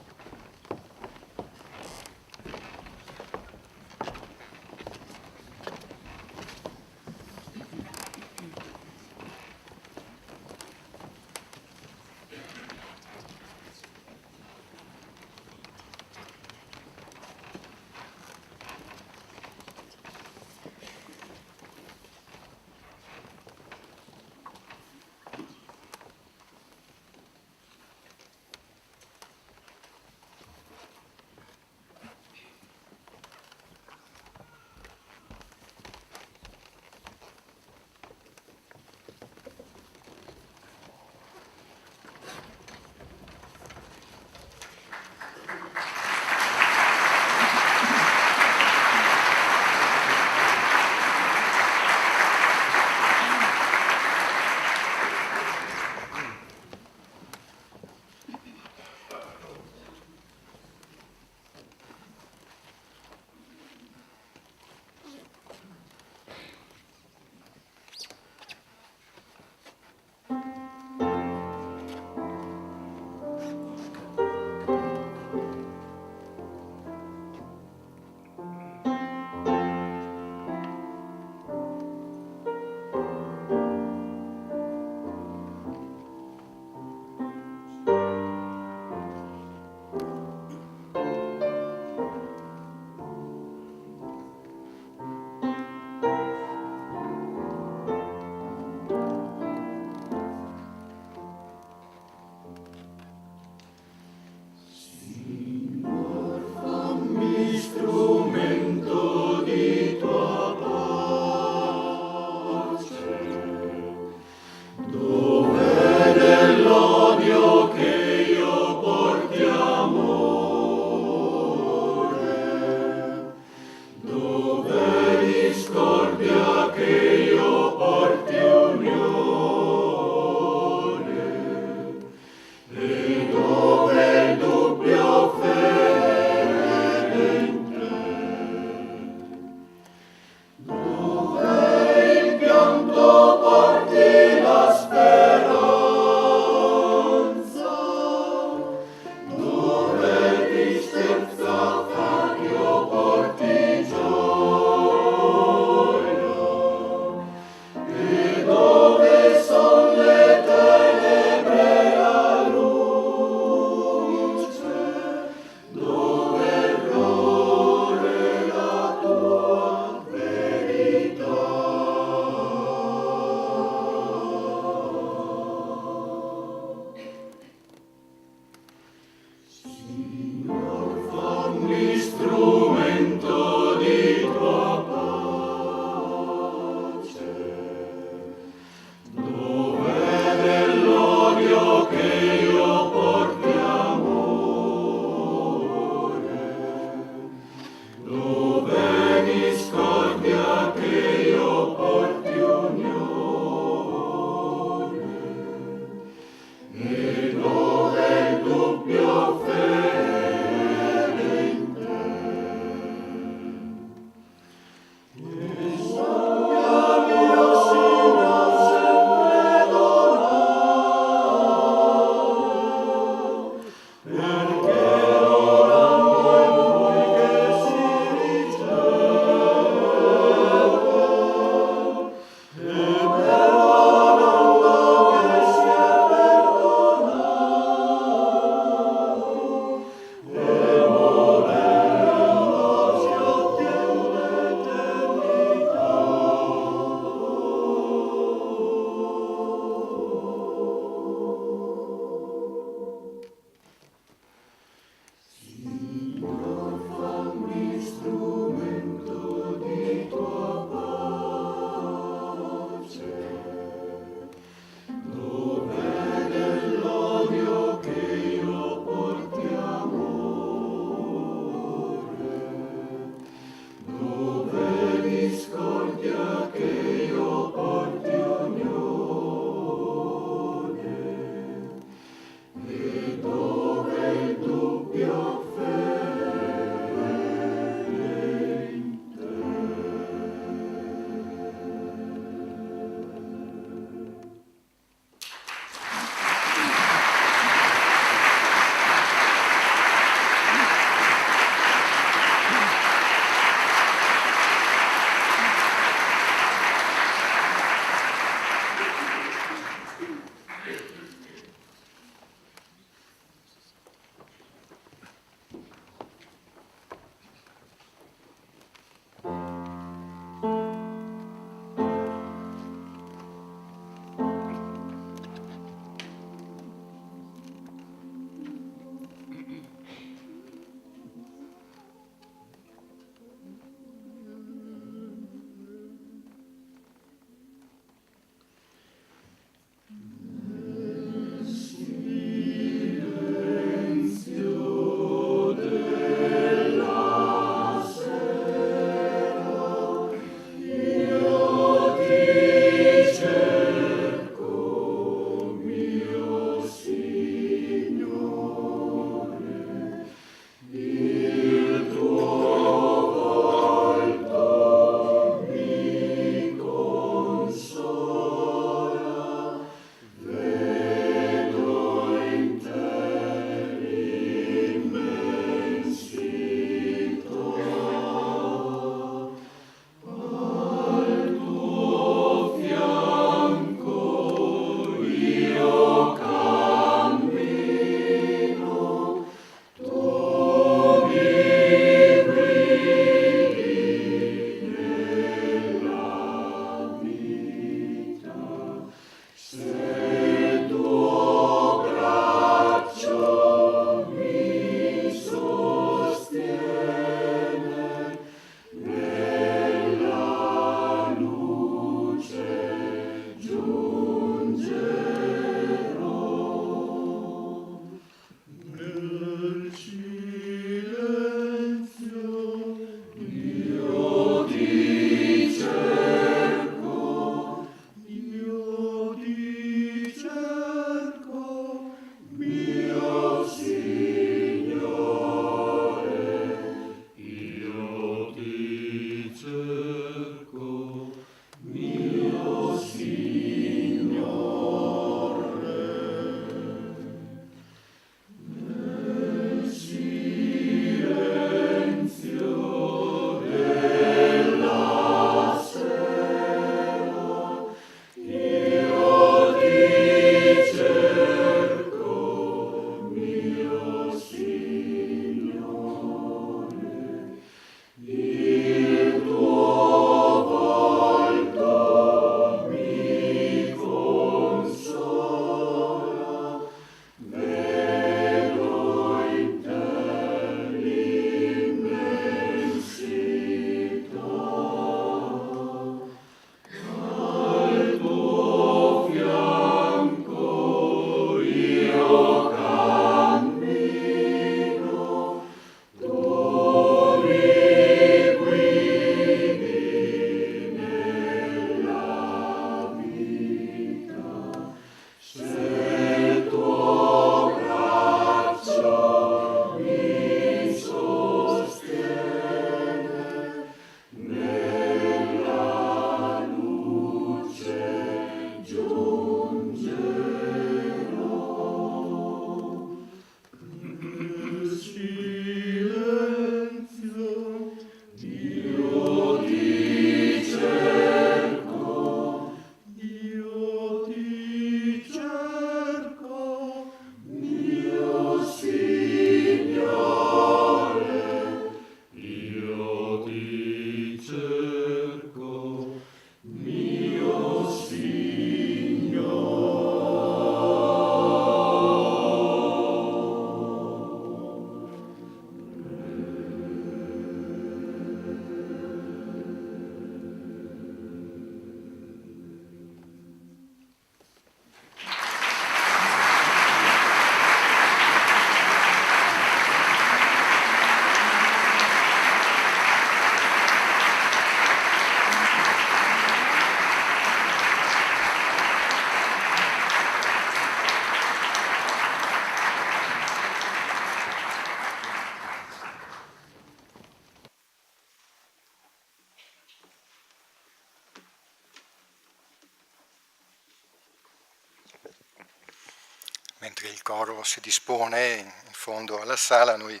mentre il coro si dispone in fondo alla sala, noi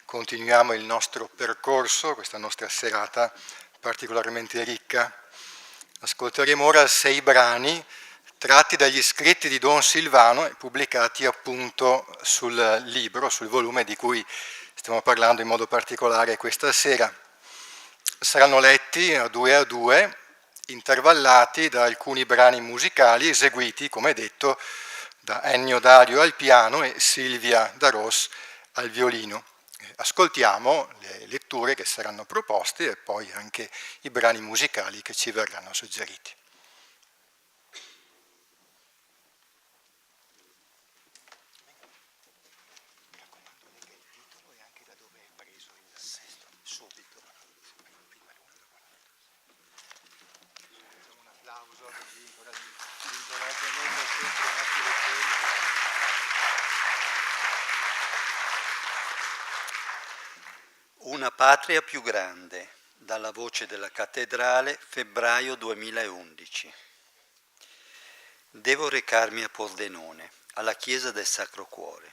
continuiamo il nostro percorso, questa nostra serata particolarmente ricca. Ascolteremo ora 6 brani tratti dagli scritti di Don Silvano e pubblicati appunto sul libro, sul volume di cui stiamo parlando in modo particolare questa sera. Saranno letti a due, intervallati da alcuni brani musicali eseguiti, come detto, da Ennio Dario al piano e Silvia Daros al violino. Ascoltiamo le letture che saranno proposte e poi anche i brani musicali che ci verranno suggeriti. Una patria più grande, dalla voce della cattedrale, febbraio 2011. Devo recarmi a Pordenone, alla chiesa del Sacro Cuore.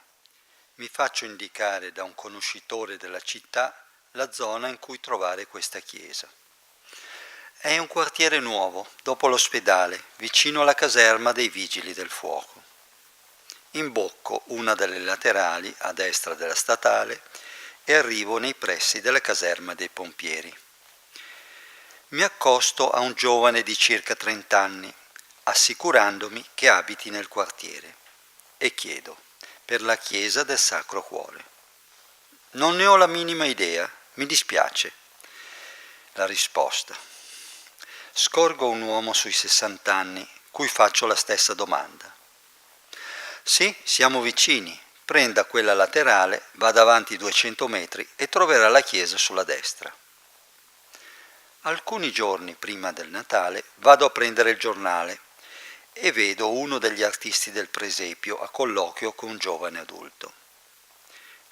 Mi faccio indicare da un conoscitore della città la zona in cui trovare questa chiesa. È un quartiere nuovo, dopo l'ospedale, vicino alla caserma dei Vigili del Fuoco. Imbocco una delle laterali, a destra della statale, e arrivo nei pressi della caserma dei pompieri. Mi accosto a un giovane di circa 30 anni, assicurandomi che abiti nel quartiere, e chiedo per la chiesa del Sacro Cuore. Non ne ho la minima idea, mi dispiace. La risposta. Scorgo un uomo sui 60 anni, cui faccio la stessa domanda. Sì, siamo vicini. Prenda quella laterale, vada avanti 200 metri e troverà la chiesa sulla destra. Alcuni giorni prima del Natale vado a prendere il giornale e vedo uno degli artisti del presepio a colloquio con un giovane adulto.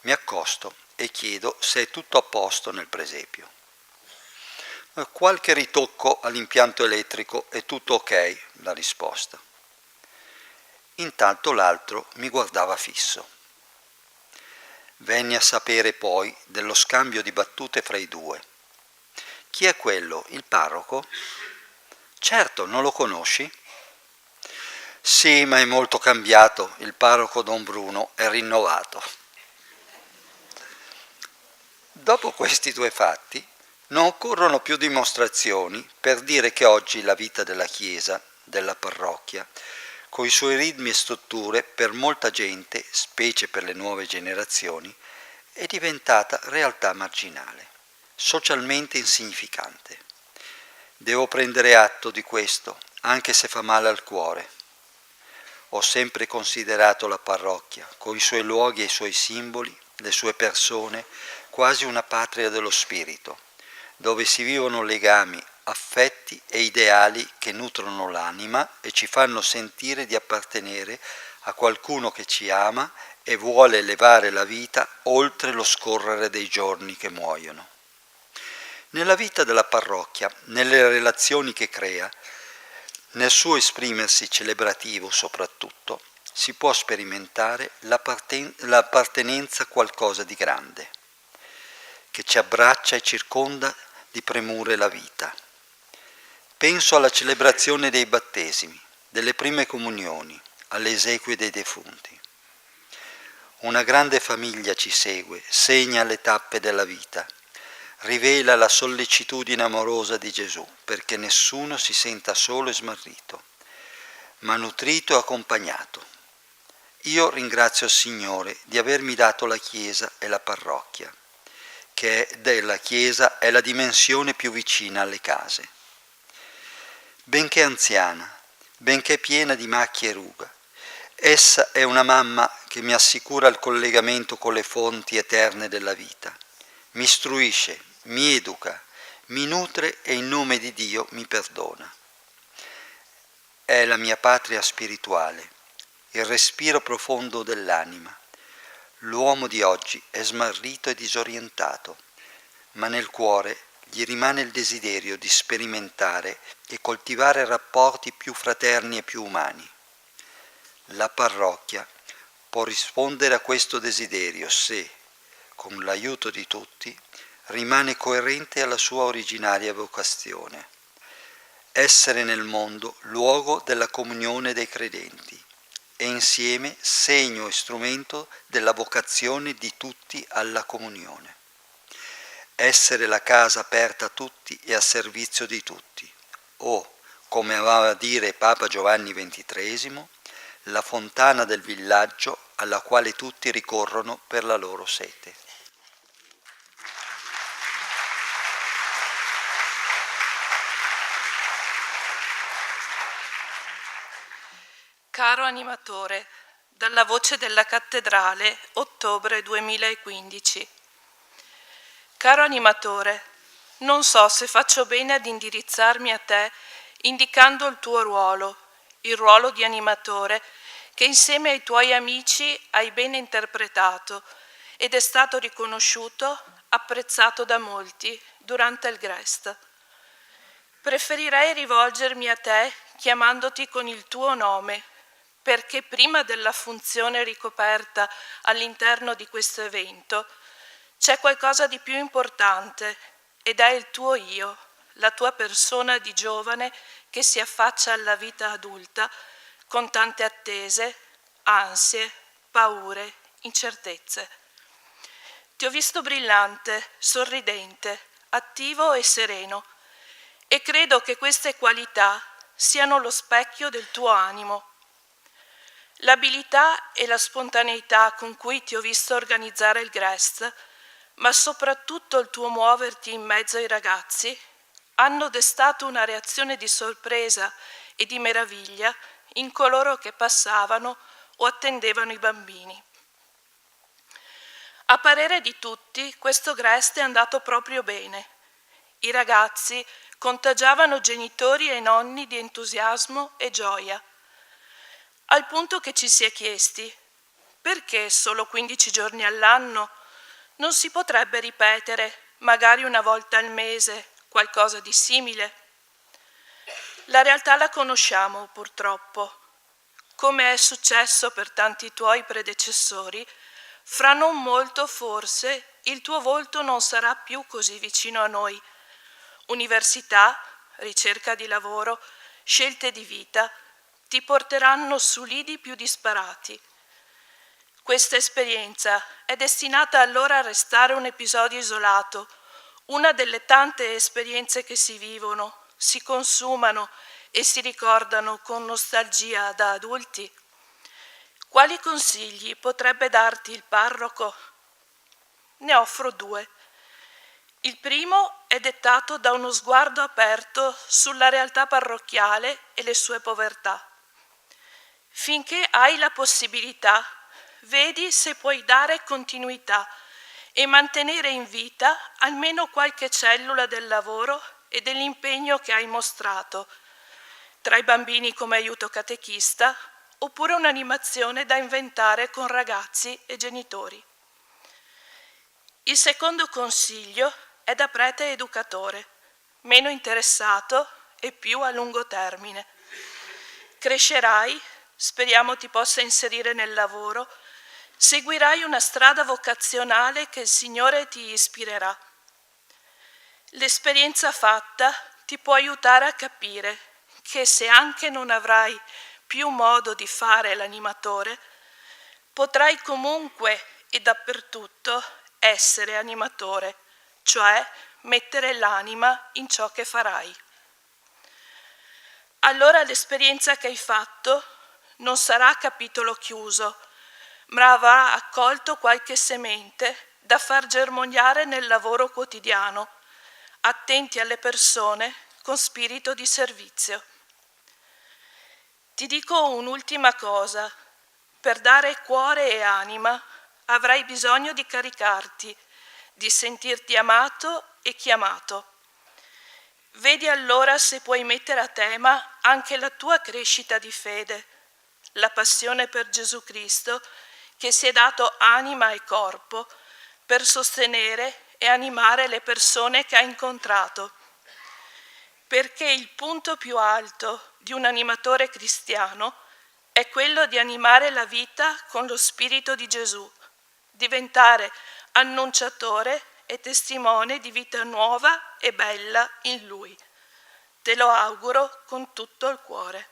Mi accosto e chiedo se è tutto a posto nel presepio. Qualche ritocco all'impianto elettrico è tutto ok, la risposta. Intanto l'altro mi guardava fisso. Venni a sapere poi dello scambio di battute fra i due. Chi è quello? Il parroco? Certo, non lo conosci? Sì, ma è molto cambiato. Il parroco Don Bruno è rinnovato. Dopo questi due fatti, non occorrono più dimostrazioni per dire che oggi la vita della Chiesa, della parrocchia, coi suoi ritmi e strutture, per molta gente, specie per le nuove generazioni, è diventata realtà marginale, socialmente insignificante. Devo prendere atto di questo, anche se fa male al cuore. Ho sempre considerato la parrocchia, con i suoi luoghi e i suoi simboli, le sue persone, quasi una patria dello spirito, dove si vivono legami, affetti e ideali che nutrono l'anima e ci fanno sentire di appartenere a qualcuno che ci ama e vuole elevare la vita oltre lo scorrere dei giorni che muoiono. Nella vita della parrocchia, nelle relazioni che crea, nel suo esprimersi celebrativo soprattutto, si può sperimentare l'appartenenza a qualcosa di grande, che ci abbraccia e circonda di premure la vita. Penso alla celebrazione dei battesimi, delle prime comunioni, alle esequie dei defunti. Una grande famiglia ci segue, segna le tappe della vita, rivela la sollecitudine amorosa di Gesù, perché nessuno si senta solo e smarrito, ma nutrito e accompagnato. Io ringrazio il Signore di avermi dato la Chiesa e la parrocchia, che della Chiesa è la dimensione più vicina alle case. Benché anziana, benché piena di macchie e ruga, essa è una mamma che mi assicura il collegamento con le fonti eterne della vita, mi istruisce, mi educa, mi nutre e in nome di Dio mi perdona. È la mia patria spirituale, il respiro profondo dell'anima. L'uomo di oggi è smarrito e disorientato, ma nel cuore gli rimane il desiderio di sperimentare e coltivare rapporti più fraterni e più umani. La parrocchia può rispondere a questo desiderio se, con l'aiuto di tutti, rimane coerente alla sua originaria vocazione: essere nel mondo luogo della comunione dei credenti e insieme segno e strumento della vocazione di tutti alla comunione. Essere la casa aperta a tutti e a servizio di tutti, o, come amava a dire Papa Giovanni XXIII, la fontana del villaggio alla quale tutti ricorrono per la loro sete. Caro animatore, dalla voce della cattedrale, ottobre 2015. Caro animatore, non so se faccio bene ad indirizzarmi a te indicando il tuo ruolo, il ruolo di animatore che insieme ai tuoi amici hai bene interpretato ed è stato riconosciuto, apprezzato da molti durante il GREST. Preferirei rivolgermi a te chiamandoti con il tuo nome, perché prima della funzione ricoperta all'interno di questo evento c'è qualcosa di più importante ed è il tuo io, la tua persona di giovane che si affaccia alla vita adulta con tante attese, ansie, paure, incertezze. Ti ho visto brillante, sorridente, attivo e sereno e credo che queste qualità siano lo specchio del tuo animo. L'abilità e la spontaneità con cui ti ho visto organizzare il GREST, ma soprattutto il tuo muoverti in mezzo ai ragazzi, hanno destato una reazione di sorpresa e di meraviglia in coloro che passavano o attendevano i bambini. A parere di tutti, questo GREST è andato proprio bene. I ragazzi contagiavano genitori e nonni di entusiasmo e gioia, al punto che ci si è chiesti: perché solo 15 giorni all'anno? Non si potrebbe ripetere, magari una volta al mese, qualcosa di simile? La realtà la conosciamo, purtroppo. Come è successo per tanti tuoi predecessori, fra non molto forse il tuo volto non sarà più così vicino a noi. Università, ricerca di lavoro, scelte di vita ti porteranno su lidi più disparati. Questa esperienza è destinata allora a restare un episodio isolato, una delle tante esperienze che si vivono, si consumano e si ricordano con nostalgia da adulti. Quali consigli potrebbe darti il parroco? Ne offro 2. Il primo è dettato da uno sguardo aperto sulla realtà parrocchiale e le sue povertà. Finché hai la possibilità, vedi se puoi dare continuità e mantenere in vita almeno qualche cellula del lavoro e dell'impegno che hai mostrato, tra i bambini come aiuto catechista, oppure un'animazione da inventare con ragazzi e genitori. Il secondo consiglio è da prete educatore, meno interessato e più a lungo termine. Crescerai, speriamo ti possa inserire nel lavoro, seguirai una strada vocazionale che il Signore ti ispirerà. L'esperienza fatta ti può aiutare a capire che se anche non avrai più modo di fare l'animatore, potrai comunque e dappertutto essere animatore, cioè mettere l'anima in ciò che farai. Allora l'esperienza che hai fatto non sarà capitolo chiuso, ma avrà accolto qualche semente da far germogliare nel lavoro quotidiano, attenti alle persone con spirito di servizio. Ti dico un'ultima cosa: per dare cuore e anima avrai bisogno di caricarti, di sentirti amato e chiamato. Vedi allora se puoi mettere a tema anche la tua crescita di fede, la passione per Gesù Cristo che si è dato anima e corpo per sostenere e animare le persone che hai incontrato. Perché il punto più alto di un animatore cristiano è quello di animare la vita con lo Spirito di Gesù, diventare annunciatore e testimone di vita nuova e bella in Lui. Te lo auguro con tutto il cuore.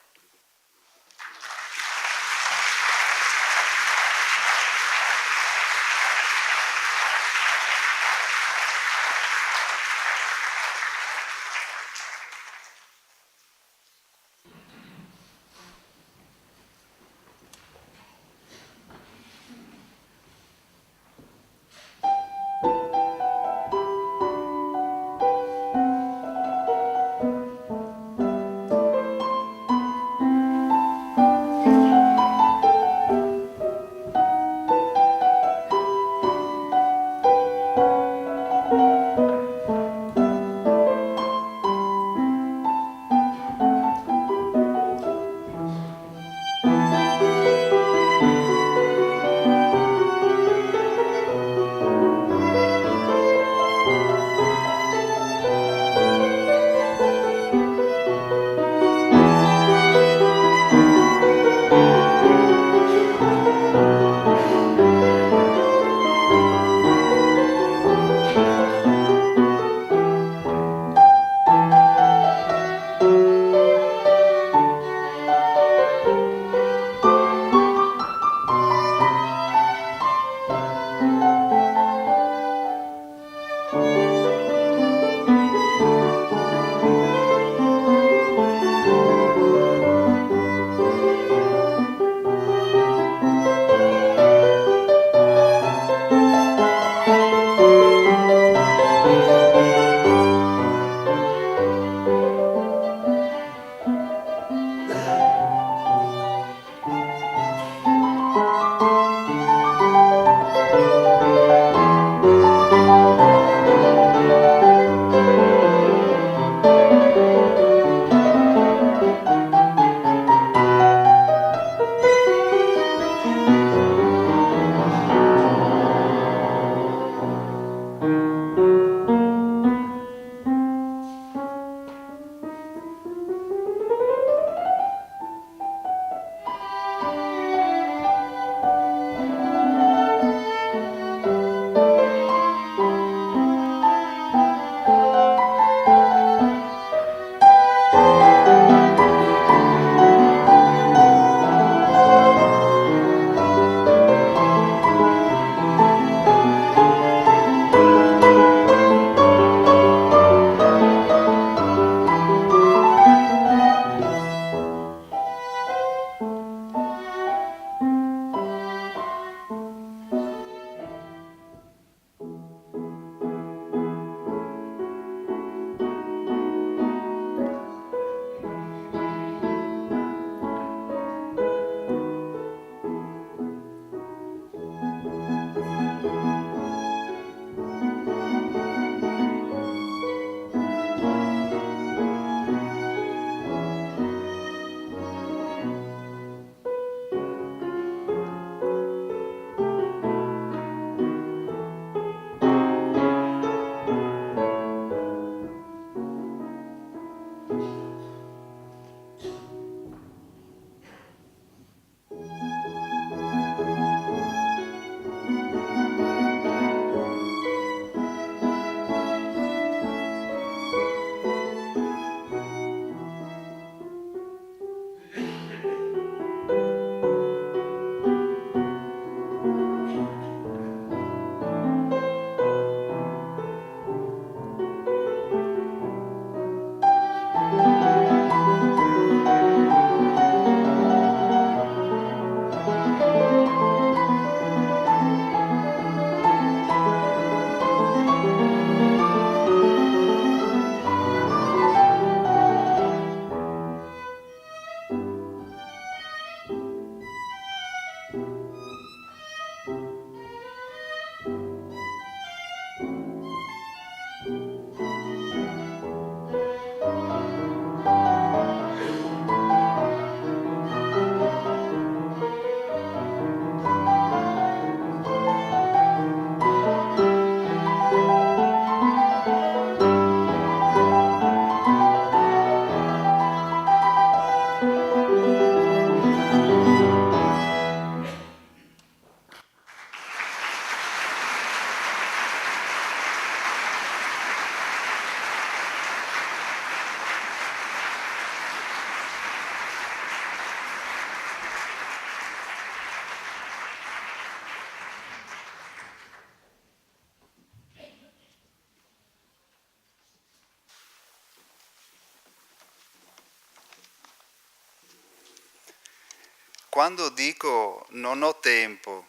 Quando dico non ho tempo,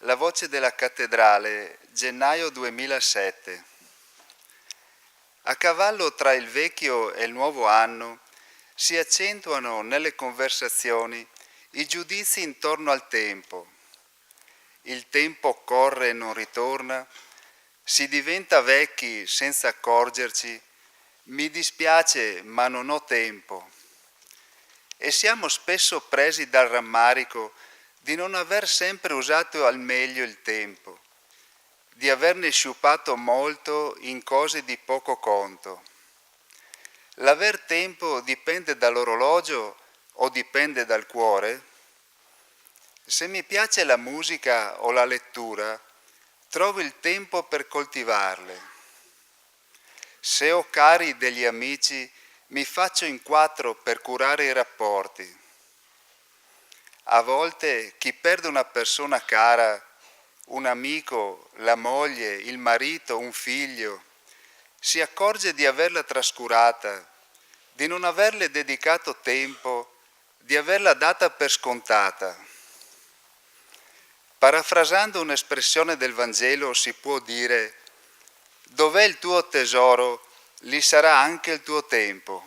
la voce della cattedrale, gennaio 2007. A cavallo tra il vecchio e il nuovo anno si accentuano nelle conversazioni i giudizi intorno al tempo. Il tempo corre e non ritorna, si diventa vecchi senza accorgerci, mi dispiace ma non ho tempo. E siamo spesso presi dal rammarico di non aver sempre usato al meglio il tempo, di averne sciupato molto in cose di poco conto. L'aver tempo dipende dall'orologio o dipende dal cuore? Se mi piace la musica o la lettura, trovo il tempo per coltivarle. Se ho cari degli amici, mi faccio in quattro per curare i rapporti. A volte chi perde una persona cara, un amico, la moglie, il marito, un figlio, si accorge di averla trascurata, di non averle dedicato tempo, di averla data per scontata. Parafrasando un'espressione del Vangelo si può dire: dov'è il tuo tesoro, lì sarà anche il tuo tempo.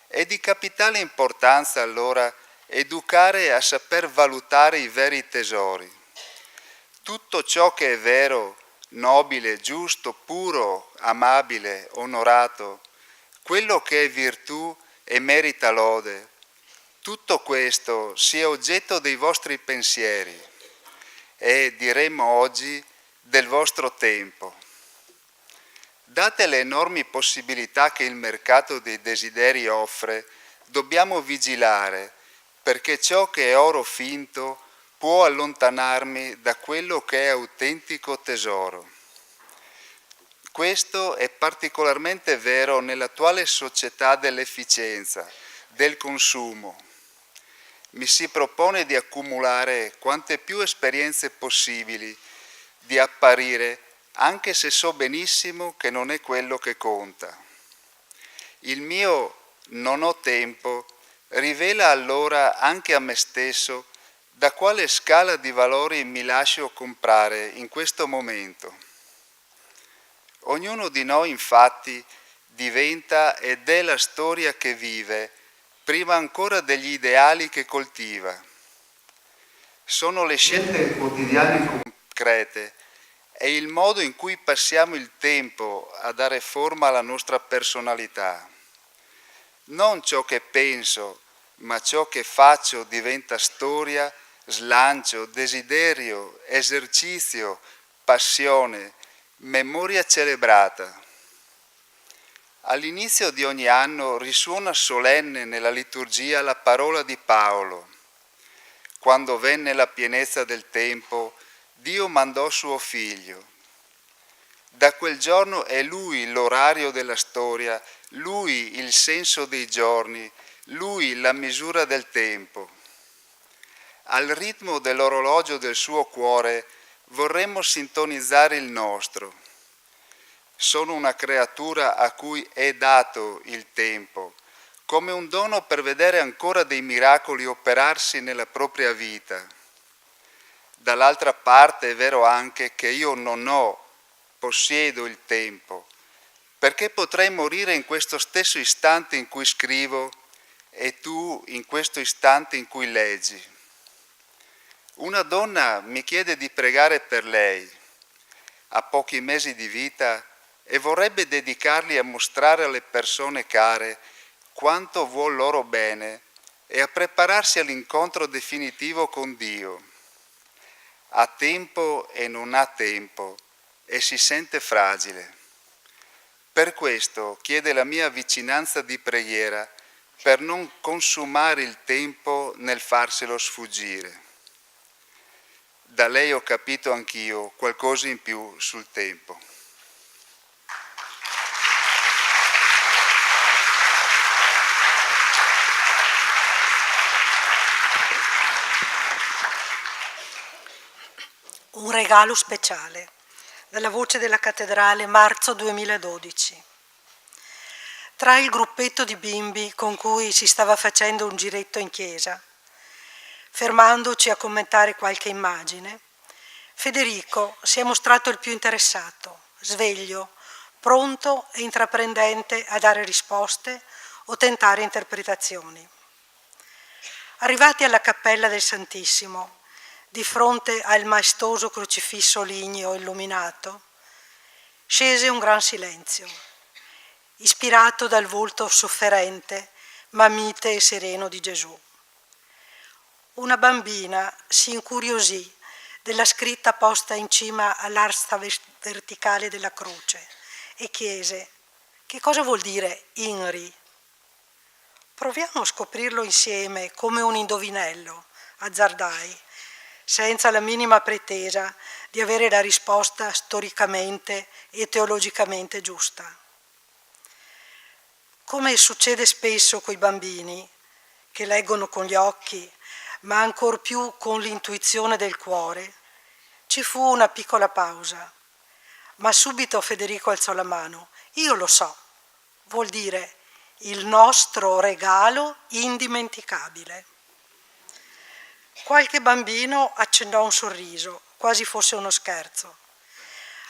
È di capitale importanza allora educare a saper valutare i veri tesori. Tutto ciò che è vero, nobile, giusto, puro, amabile, onorato, quello che è virtù e merita lode, tutto questo sia oggetto dei vostri pensieri e, diremmo oggi, del vostro tempo. Date le enormi possibilità che il mercato dei desideri offre, dobbiamo vigilare perché ciò che è oro finto può allontanarmi da quello che è autentico tesoro. Questo è particolarmente vero nell'attuale società dell'efficienza, del consumo. Mi si propone di accumulare quante più esperienze possibili, di apparire, anche se so benissimo che non è quello che conta. Il mio non ho tempo rivela allora anche a me stesso da quale scala di valori mi lascio comprare in questo momento. Ognuno di noi infatti diventa ed è la storia che vive, prima ancora degli ideali che coltiva. Sono le scelte quotidiane concrete e il modo in cui passiamo il tempo a dare forma alla nostra personalità. Non ciò che penso, ma ciò che faccio diventa storia, slancio, desiderio, esercizio, passione, memoria celebrata. All'inizio di ogni anno risuona solenne nella liturgia la parola di Paolo. Quando venne la pienezza del tempo, Dio mandò suo figlio. Da quel giorno è Lui l'orario della storia, Lui il senso dei giorni, Lui la misura del tempo. Al ritmo dell'orologio del suo cuore vorremmo sintonizzare il nostro. Sono una creatura a cui è dato il tempo, come un dono per vedere ancora dei miracoli operarsi nella propria vita. Dall'altra parte è vero anche che io non possiedo il tempo, perché potrei morire in questo stesso istante in cui scrivo e tu in questo istante in cui leggi. Una donna mi chiede di pregare per lei, ha pochi mesi di vita e vorrebbe dedicarli a mostrare alle persone care quanto vuol loro bene e a prepararsi all'incontro definitivo con Dio. Ha tempo e non ha tempo e si sente fragile. Per questo chiede la mia vicinanza di preghiera per non consumare il tempo nel farselo sfuggire. Da lei ho capito anch'io qualcosa in più sul tempo. Un regalo speciale, dalla Voce della Cattedrale, marzo 2012. Tra il gruppetto di bimbi con cui si stava facendo un giretto in chiesa, fermandoci a commentare qualche immagine, Federico si è mostrato il più interessato, sveglio, pronto e intraprendente a dare risposte o tentare interpretazioni. Arrivati alla cappella del Santissimo, di fronte al maestoso crocifisso ligneo illuminato, scese un gran silenzio, ispirato dal volto sofferente, ma mite e sereno di Gesù. Una bambina si incuriosì della scritta posta in cima all'asta verticale della croce e chiese: che cosa vuol dire INRI? Proviamo a scoprirlo insieme come un indovinello, azzardai, senza la minima pretesa di avere la risposta storicamente e teologicamente giusta. Come succede spesso coi bambini, che leggono con gli occhi, ma ancor più con l'intuizione del cuore, ci fu una piccola pausa, ma subito Federico alzò la mano. Io lo so, vuol dire il nostro regalo indimenticabile. Qualche bambino accennò un sorriso, quasi fosse uno scherzo,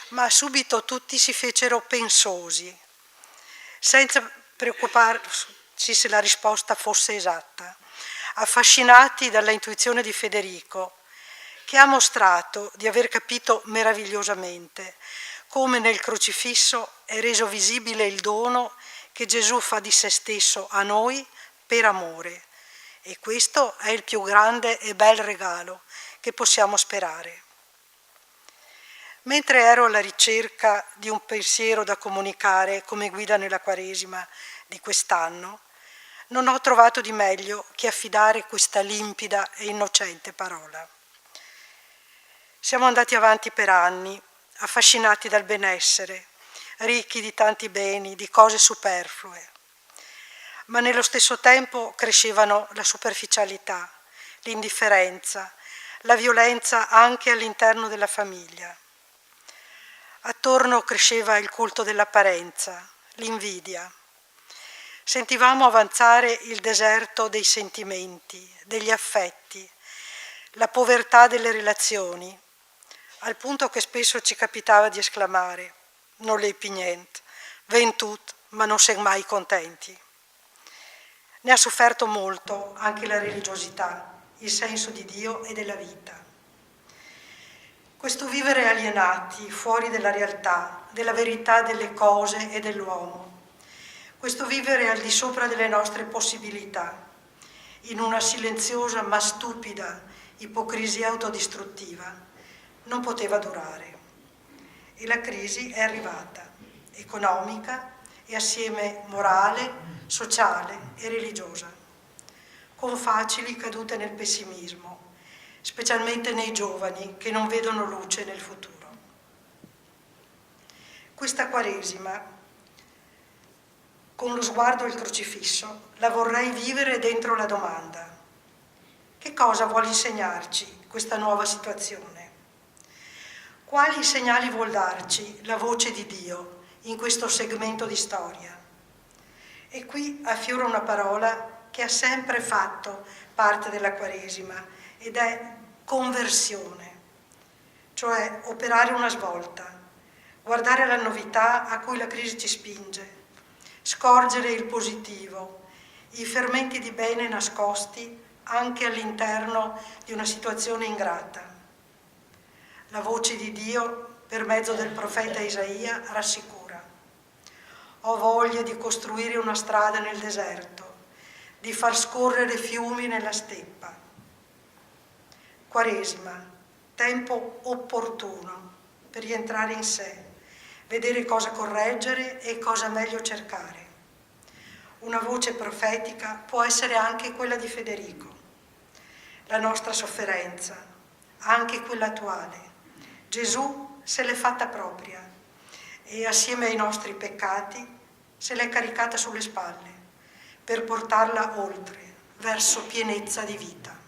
ma subito tutti si fecero pensosi, senza preoccuparsi se la risposta fosse esatta, affascinati dalla intuizione di Federico, che ha mostrato di aver capito meravigliosamente come nel crocifisso è reso visibile il dono che Gesù fa di se stesso a noi per amore. E questo è il più grande e bel regalo che possiamo sperare. Mentre ero alla ricerca di un pensiero da comunicare come guida nella Quaresima di quest'anno, non ho trovato di meglio che affidare questa limpida e innocente parola. Siamo andati avanti per anni, affascinati dal benessere, ricchi di tanti beni, di cose superflue, ma nello stesso tempo crescevano la superficialità, l'indifferenza, la violenza anche all'interno della famiglia. Attorno cresceva il culto dell'apparenza, l'invidia. Sentivamo avanzare il deserto dei sentimenti, degli affetti, la povertà delle relazioni, al punto che spesso ci capitava di esclamare: non lepi niente, ven tut, ma non sei mai contenti. Ne ha sofferto molto anche la religiosità, il senso di Dio e della vita. Questo vivere alienati, fuori della realtà, della verità delle cose e dell'uomo, questo vivere al di sopra delle nostre possibilità, in una silenziosa ma stupida ipocrisia autodistruttiva, non poteva durare. E la crisi è arrivata, economica e assieme morale, sociale e religiosa, con facili cadute nel pessimismo, specialmente nei giovani che non vedono luce nel futuro. Questa Quaresima, con lo sguardo al crocifisso, la vorrei vivere dentro la domanda: che cosa vuole insegnarci questa nuova situazione? Quali segnali vuol darci la voce di Dio in questo segmento di storia? E qui affiora una parola che ha sempre fatto parte della Quaresima ed è conversione, cioè operare una svolta, guardare la novità a cui la crisi ci spinge, scorgere il positivo, i fermenti di bene nascosti anche all'interno di una situazione ingrata. La voce di Dio, per mezzo del profeta Isaia, rassicura: ho voglia di costruire una strada nel deserto, di far scorrere fiumi nella steppa. Quaresima, tempo opportuno per rientrare in sé, vedere cosa correggere e cosa meglio cercare. Una voce profetica può essere anche quella di Federico. La nostra sofferenza, anche quella attuale, Gesù se l'è fatta propria e assieme ai nostri peccati se l'è caricata sulle spalle per portarla oltre, verso pienezza di vita.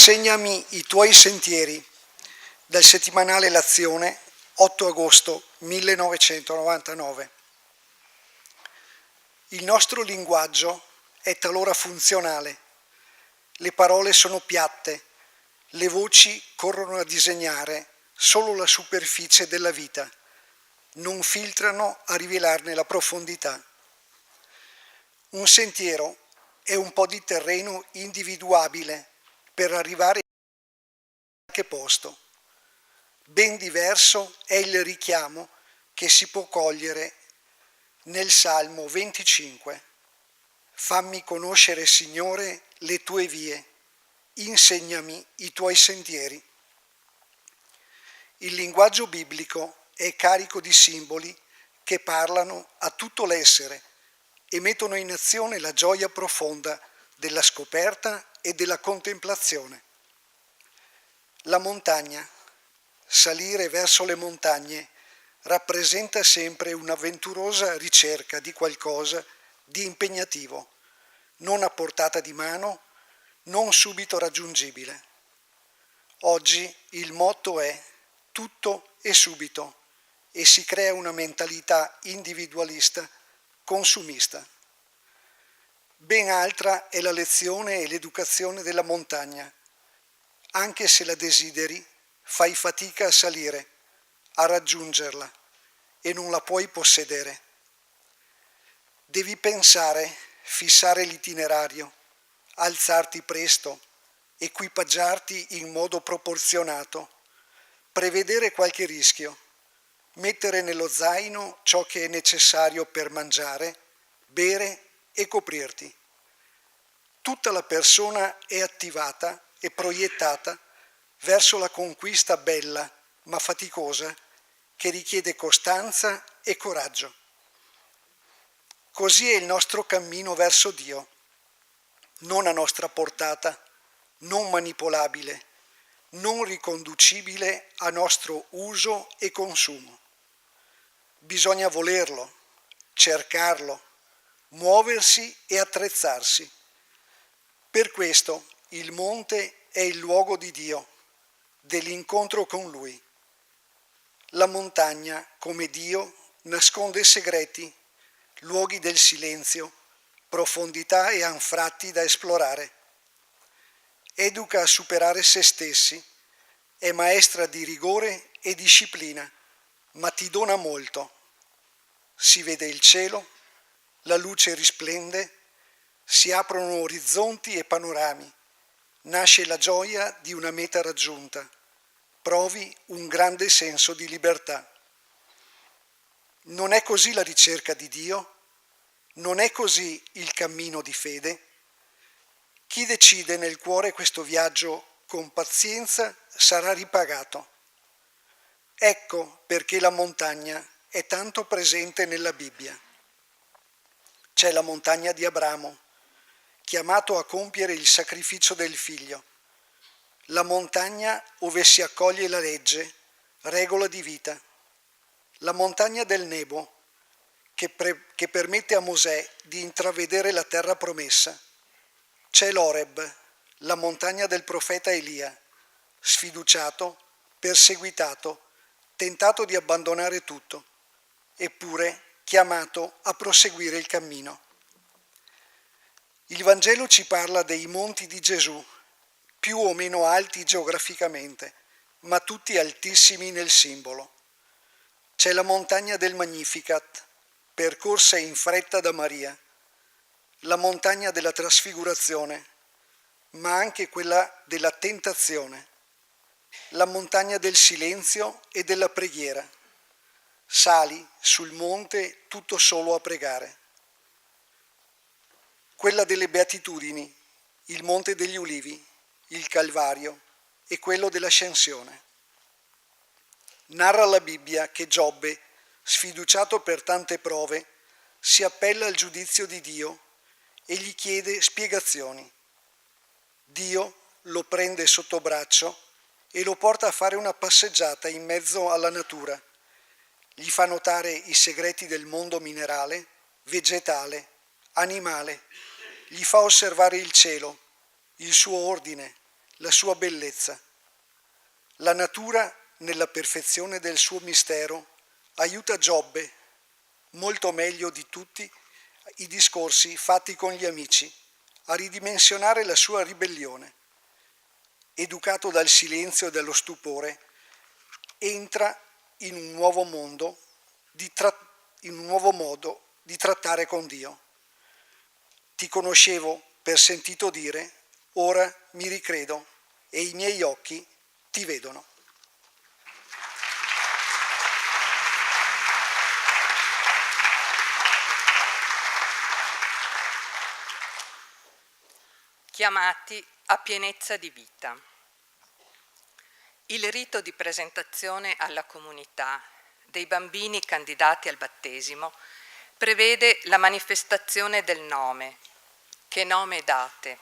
Insegnami i tuoi sentieri, dal settimanale L'Azione, 8 agosto 1999. Il nostro linguaggio è talora funzionale, le parole sono piatte, le voci corrono a disegnare solo la superficie della vita, non filtrano a rivelarne la profondità. Un sentiero è un po' di terreno individuabile per arrivare a qualche posto. Ben diverso è il richiamo che si può cogliere nel Salmo 25. Fammi conoscere, Signore, le tue vie, insegnami i tuoi sentieri. Il linguaggio biblico è carico di simboli che parlano a tutto l'essere e mettono in azione la gioia profonda della scoperta e della contemplazione. La montagna, salire verso le montagne, rappresenta sempre un'avventurosa ricerca di qualcosa di impegnativo, non a portata di mano, non subito raggiungibile. Oggi il motto è tutto e subito e si crea una mentalità individualista, consumista. Ben altra è la lezione e l'educazione della montagna. Anche se la desideri, fai fatica a salire, a raggiungerla e non la puoi possedere. Devi pensare, fissare l'itinerario, alzarti presto, equipaggiarti in modo proporzionato, prevedere qualche rischio, mettere nello zaino ciò che è necessario per mangiare, bere e coprirti. Tutta la persona è attivata e proiettata verso la conquista bella ma faticosa che richiede costanza e coraggio. Così è il nostro cammino verso Dio, non a nostra portata, non manipolabile, non riconducibile a nostro uso e consumo. Bisogna volerlo, cercarlo, muoversi e attrezzarsi. Per questo il monte è il luogo di Dio, dell'incontro con Lui. La montagna, come Dio, nasconde segreti, luoghi del silenzio, profondità e anfratti da esplorare. Educa a superare se stessi, è maestra di rigore e disciplina, ma ti dona molto. Si vede il cielo, la luce risplende, si aprono orizzonti e panorami, nasce la gioia di una meta raggiunta, provi un grande senso di libertà. Non è così la ricerca di Dio? Non è così il cammino di fede? Chi decide nel cuore questo viaggio con pazienza sarà ripagato. Ecco perché la montagna è tanto presente nella Bibbia. C'è la montagna di Abramo, chiamato a compiere il sacrificio del figlio. La montagna ove si accoglie la legge, regola di vita. La montagna del Nebo, che permette a Mosè di intravedere la terra promessa. C'è l'Oreb, la montagna del profeta Elia, sfiduciato, perseguitato, tentato di abbandonare tutto, eppure chiamato a proseguire il cammino. Il Vangelo ci parla dei monti di Gesù, più o meno alti geograficamente, ma tutti altissimi nel simbolo. C'è la montagna del Magnificat, percorsa in fretta da Maria, la montagna della trasfigurazione, ma anche quella della tentazione, la montagna del silenzio e della preghiera. Sali sul monte tutto solo a pregare. Quella delle beatitudini, il monte degli ulivi, il Calvario e quello dell'ascensione. Narra la Bibbia che Giobbe, sfiduciato per tante prove, si appella al giudizio di Dio e gli chiede spiegazioni. Dio lo prende sotto braccio e lo porta a fare una passeggiata in mezzo alla natura. Gli fa notare i segreti del mondo minerale, vegetale, animale. Gli fa osservare il cielo, il suo ordine, la sua bellezza. La natura, nella perfezione del suo mistero, aiuta Giobbe, molto meglio di tutti i discorsi fatti con gli amici, a ridimensionare la sua ribellione. Educato dal silenzio e dallo stupore, entra in un nuovo modo di trattare con Dio. Ti conoscevo per sentito dire, ora mi ricredo e i miei occhi ti vedono. Chiamati a pienezza di vita. Il rito di presentazione alla comunità dei bambini candidati al battesimo prevede la manifestazione del nome, che nome date,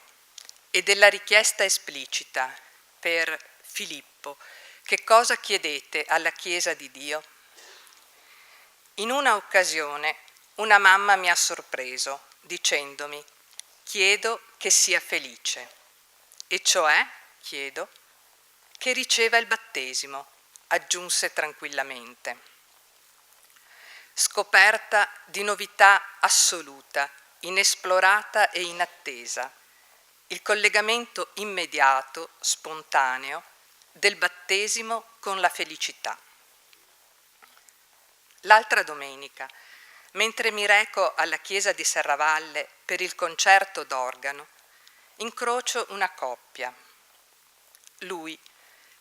e della richiesta esplicita per Filippo, che cosa chiedete alla Chiesa di Dio? In una occasione una mamma mi ha sorpreso dicendomi: chiedo che sia felice. E cioè, chiedo, che riceva il battesimo, aggiunse tranquillamente. Scoperta di novità assoluta, inesplorata e inattesa, il collegamento immediato, spontaneo, del battesimo con la felicità. L'altra domenica, mentre mi reco alla chiesa di Serravalle per il concerto d'organo, incrocio una coppia. Lui,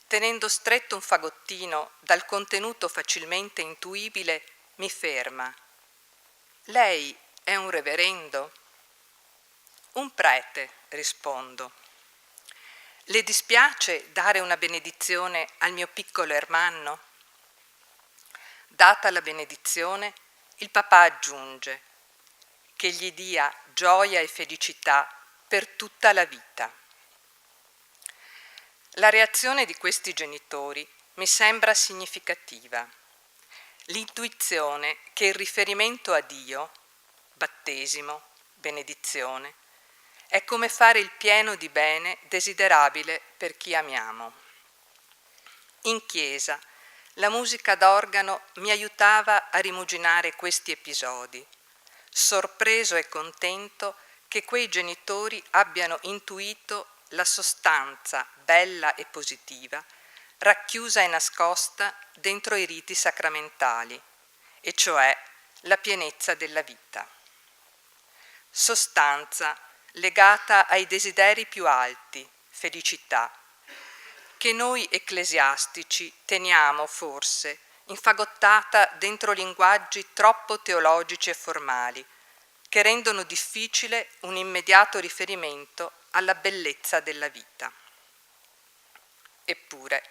tenendo stretto un fagottino dal contenuto facilmente intuibile, mi ferma. Lei è un reverendo? Un prete, rispondo. Le dispiace dare una benedizione al mio piccolo ermanno? Data la benedizione, il papà aggiunge: che gli dia gioia e felicità per tutta la vita. La reazione di questi genitori mi sembra significativa. L'intuizione che il riferimento a Dio, battesimo, benedizione, è come fare il pieno di bene desiderabile per chi amiamo. In chiesa, la musica d'organo mi aiutava a rimuginare questi episodi, sorpreso e contento che quei genitori abbiano intuito la sostanza bella e positiva racchiusa e nascosta dentro i riti sacramentali, e cioè la pienezza della vita. Sostanza legata ai desideri più alti, felicità, che noi ecclesiastici teniamo forse infagottata dentro linguaggi troppo teologici e formali, che rendono difficile un immediato riferimento alla bellezza della vita. Eppure,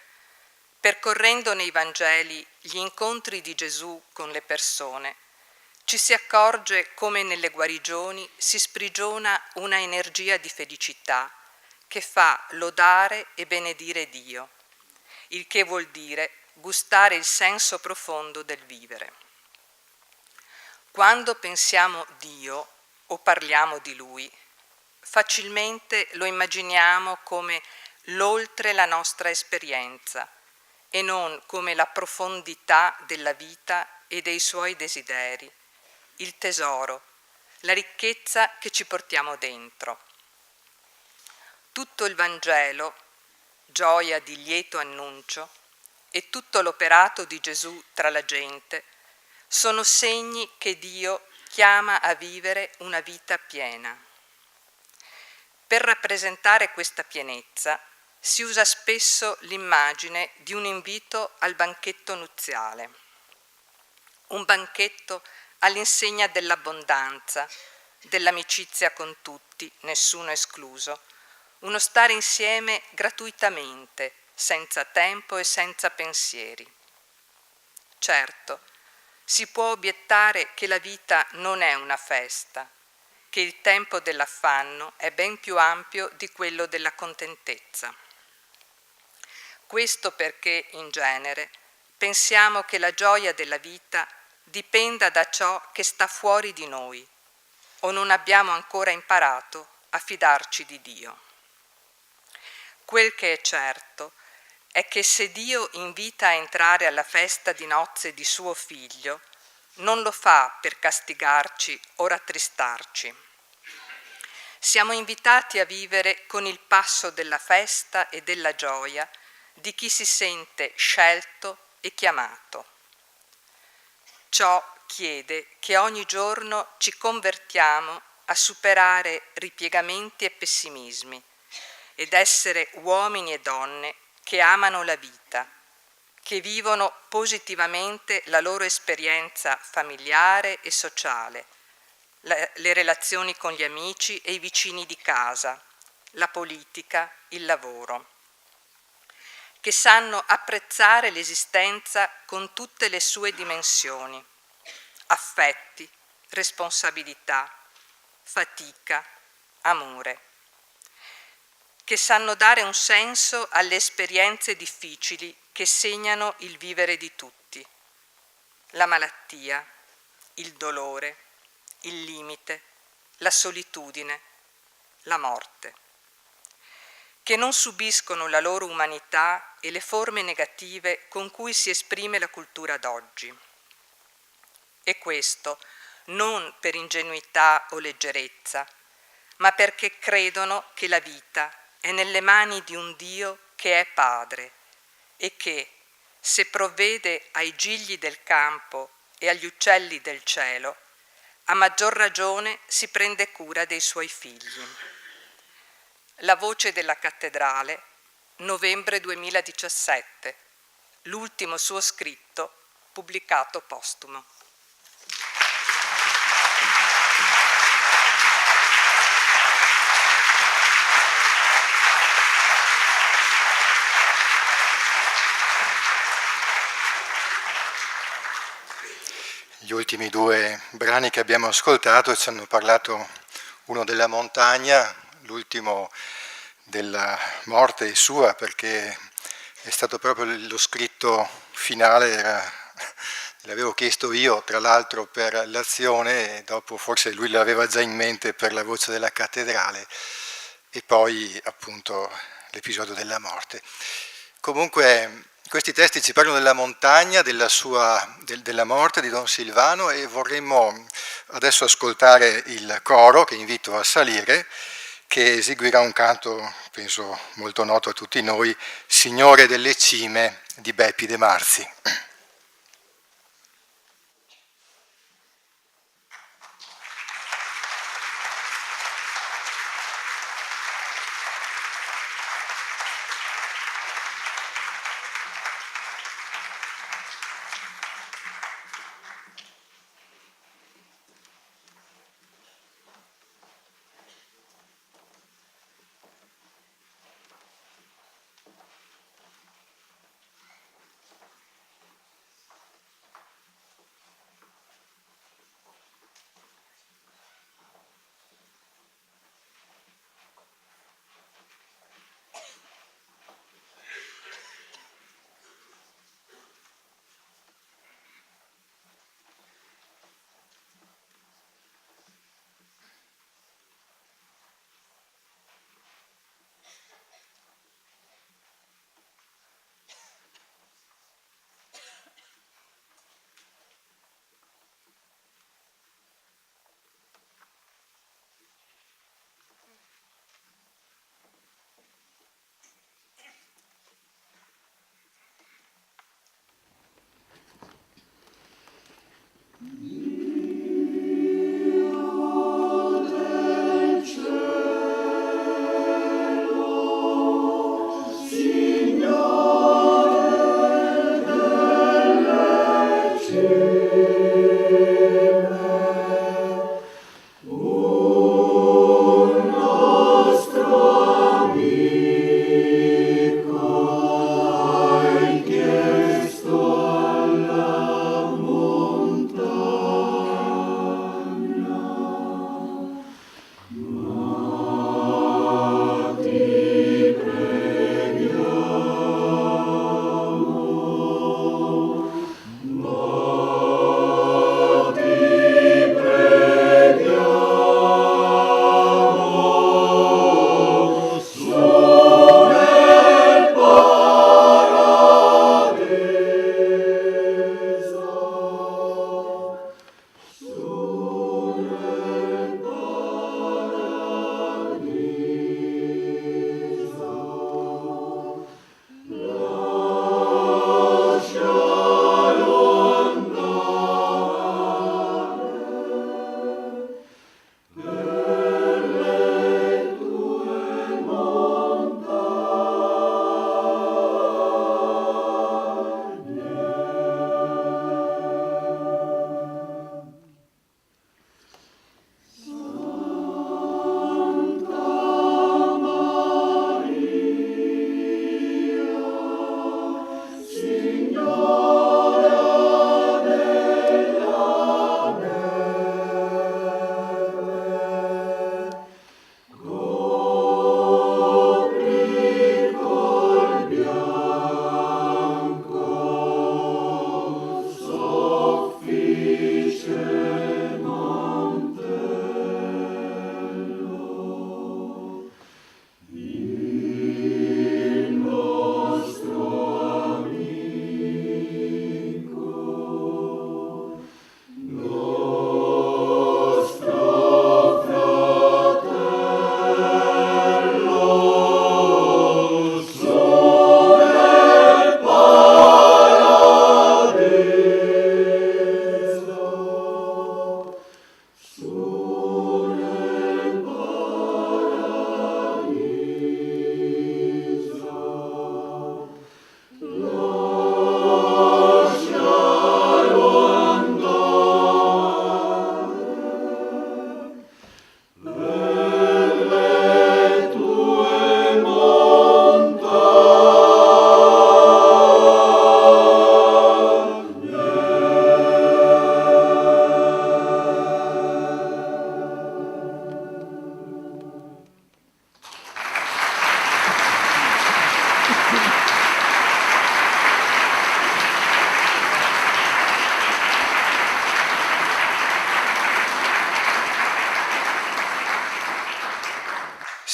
percorrendo nei Vangeli gli incontri di Gesù con le persone, ci si accorge come nelle guarigioni si sprigiona una energia di felicità che fa lodare e benedire Dio, il che vuol dire gustare il senso profondo del vivere. Quando pensiamo Dio o parliamo di Lui, facilmente lo immaginiamo come l'oltre la nostra esperienza e non come la profondità della vita e dei suoi desideri, il tesoro, la ricchezza che ci portiamo dentro. Tutto il Vangelo, gioia di lieto annuncio, e tutto l'operato di Gesù tra la gente sono segni che Dio chiama a vivere una vita piena. Per rappresentare questa pienezza si usa spesso l'immagine di un invito al banchetto nuziale, un banchetto all'insegna dell'abbondanza, dell'amicizia con tutti, nessuno escluso, uno stare insieme gratuitamente, senza tempo e senza pensieri. Certo, si può obiettare che la vita non è una festa, che il tempo dell'affanno è ben più ampio di quello della contentezza. Questo perché, in genere, pensiamo che la gioia della vita dipenda da ciò che sta fuori di noi, o non abbiamo ancora imparato a fidarci di Dio. Quel che è certo è che se Dio invita a entrare alla festa di nozze di suo figlio, non lo fa per castigarci o rattristarci. Siamo invitati a vivere con il passo della festa e della gioia di chi si sente scelto e chiamato. Ciò chiede che ogni giorno ci convertiamo a superare ripiegamenti e pessimismi ed essere uomini e donne che amano la vita, che vivono positivamente la loro esperienza familiare e sociale, le relazioni con gli amici e i vicini di casa, la politica, il lavoro, che sanno apprezzare l'esistenza con tutte le sue dimensioni, affetti, responsabilità, fatica, amore, che sanno dare un senso alle esperienze difficili che segnano il vivere di tutti, la malattia, il dolore, il limite, la solitudine, la morte, che non subiscono la loro umanità e le forme negative con cui si esprime la cultura d'oggi. E questo non per ingenuità o leggerezza, ma perché credono che la vita è nelle mani di un Dio che è Padre e che, se provvede ai gigli del campo e agli uccelli del cielo, a maggior ragione si prende cura dei suoi figli. La voce della cattedrale, novembre 2017, l'ultimo suo scritto pubblicato postumo. Gli ultimi due brani che abbiamo ascoltato ci hanno parlato, uno della montagna, l'ultimo della morte sua, perché è stato proprio lo scritto finale, l'avevo chiesto io tra l'altro per l'azione, e dopo forse lui l'aveva già in mente per la voce della cattedrale, e poi appunto l'episodio della morte. Comunque questi testi ci parlano della montagna, della morte di Don Silvano, e vorremmo adesso ascoltare il coro, che invito a salire, che eseguirà un canto, penso molto noto a tutti noi, Signore delle cime di Beppi De Marzi. Montagna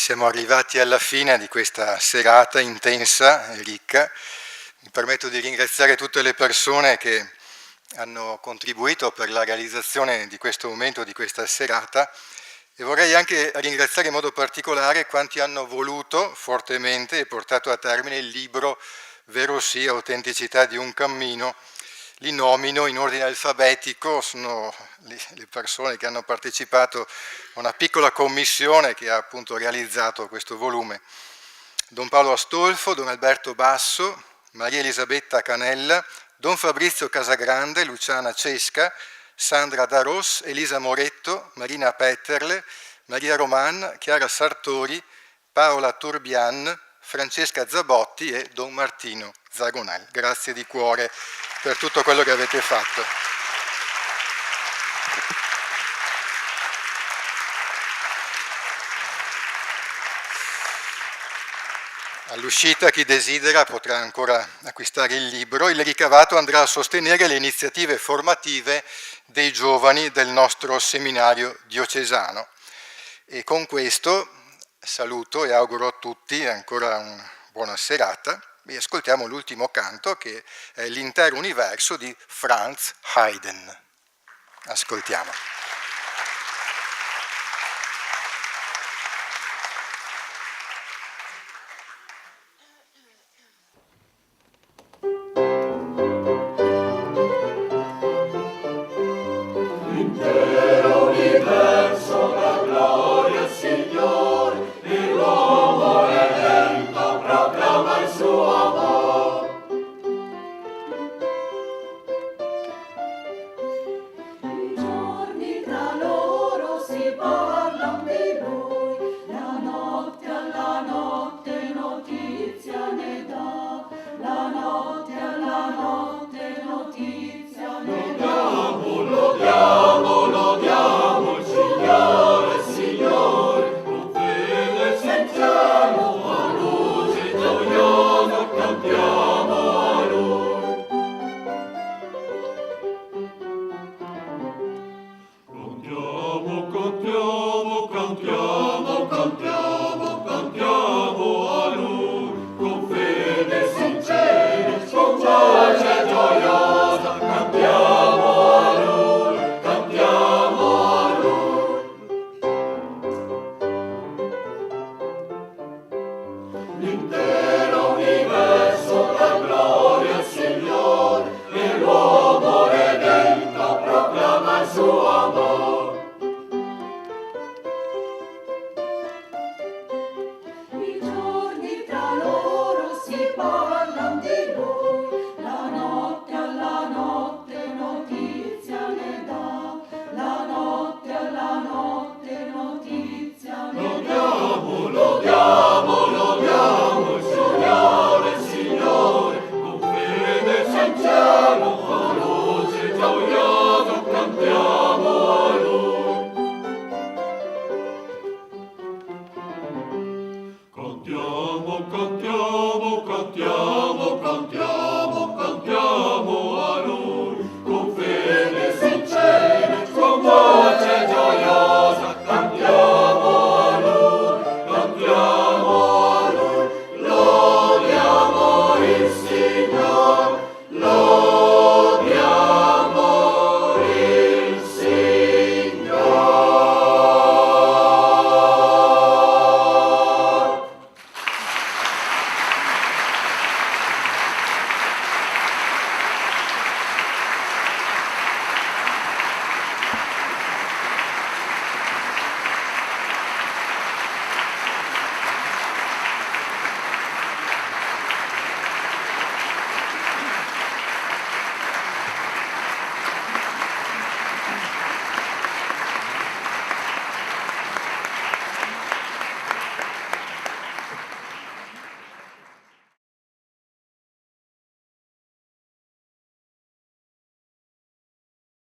Siamo arrivati alla fine di questa serata intensa e ricca. Mi permetto di ringraziare tutte le persone che hanno contribuito per la realizzazione di questo momento, di questa serata, e vorrei anche ringraziare in modo particolare quanti hanno voluto fortemente e portato a termine il libro Vero sì, autenticità di un cammino. Li nomino in ordine alfabetico, sono le persone che hanno partecipato a una piccola commissione che ha appunto realizzato questo volume. Don Paolo Astolfo, Don Alberto Basso, Maria Elisabetta Canella, Don Fabrizio Casagrande, Luciana Cesca, Sandra Daros, Elisa Moretto, Marina Petterle, Maria Roman, Chiara Sartori, Paola Turbian, Francesca Zabotti e Don Martino Zagonel. Grazie di cuore per tutto quello che avete fatto. All'uscita chi desidera potrà ancora acquistare il libro. Il ricavato andrà a sostenere le iniziative formative dei giovani del nostro seminario diocesano. E con questo saluto e auguro a tutti ancora una buona serata. E ascoltiamo l'ultimo canto che è l'intero universo di Franz Haydn. Ascoltiamo. L'intero universo da gloria, Signore, e l'uomo redento proclama il suo amor. I giorni tra loro si parlano di lui, la notte alla notte notizia ne dà, la notte alla notte notizia ne dà. Lodiamo il Signore, Signore, con fede sentiamo a luce gioiosa, cantiamo a Lui. Cantiamo, cantiamo, cantiamo, cantiamo, cantiamo a Lui, con fede sincera, con voce gioiosa, cantiamo a Lui. L'intero universo dà gloria al Signore e l'uomo redento proclama il suo amore.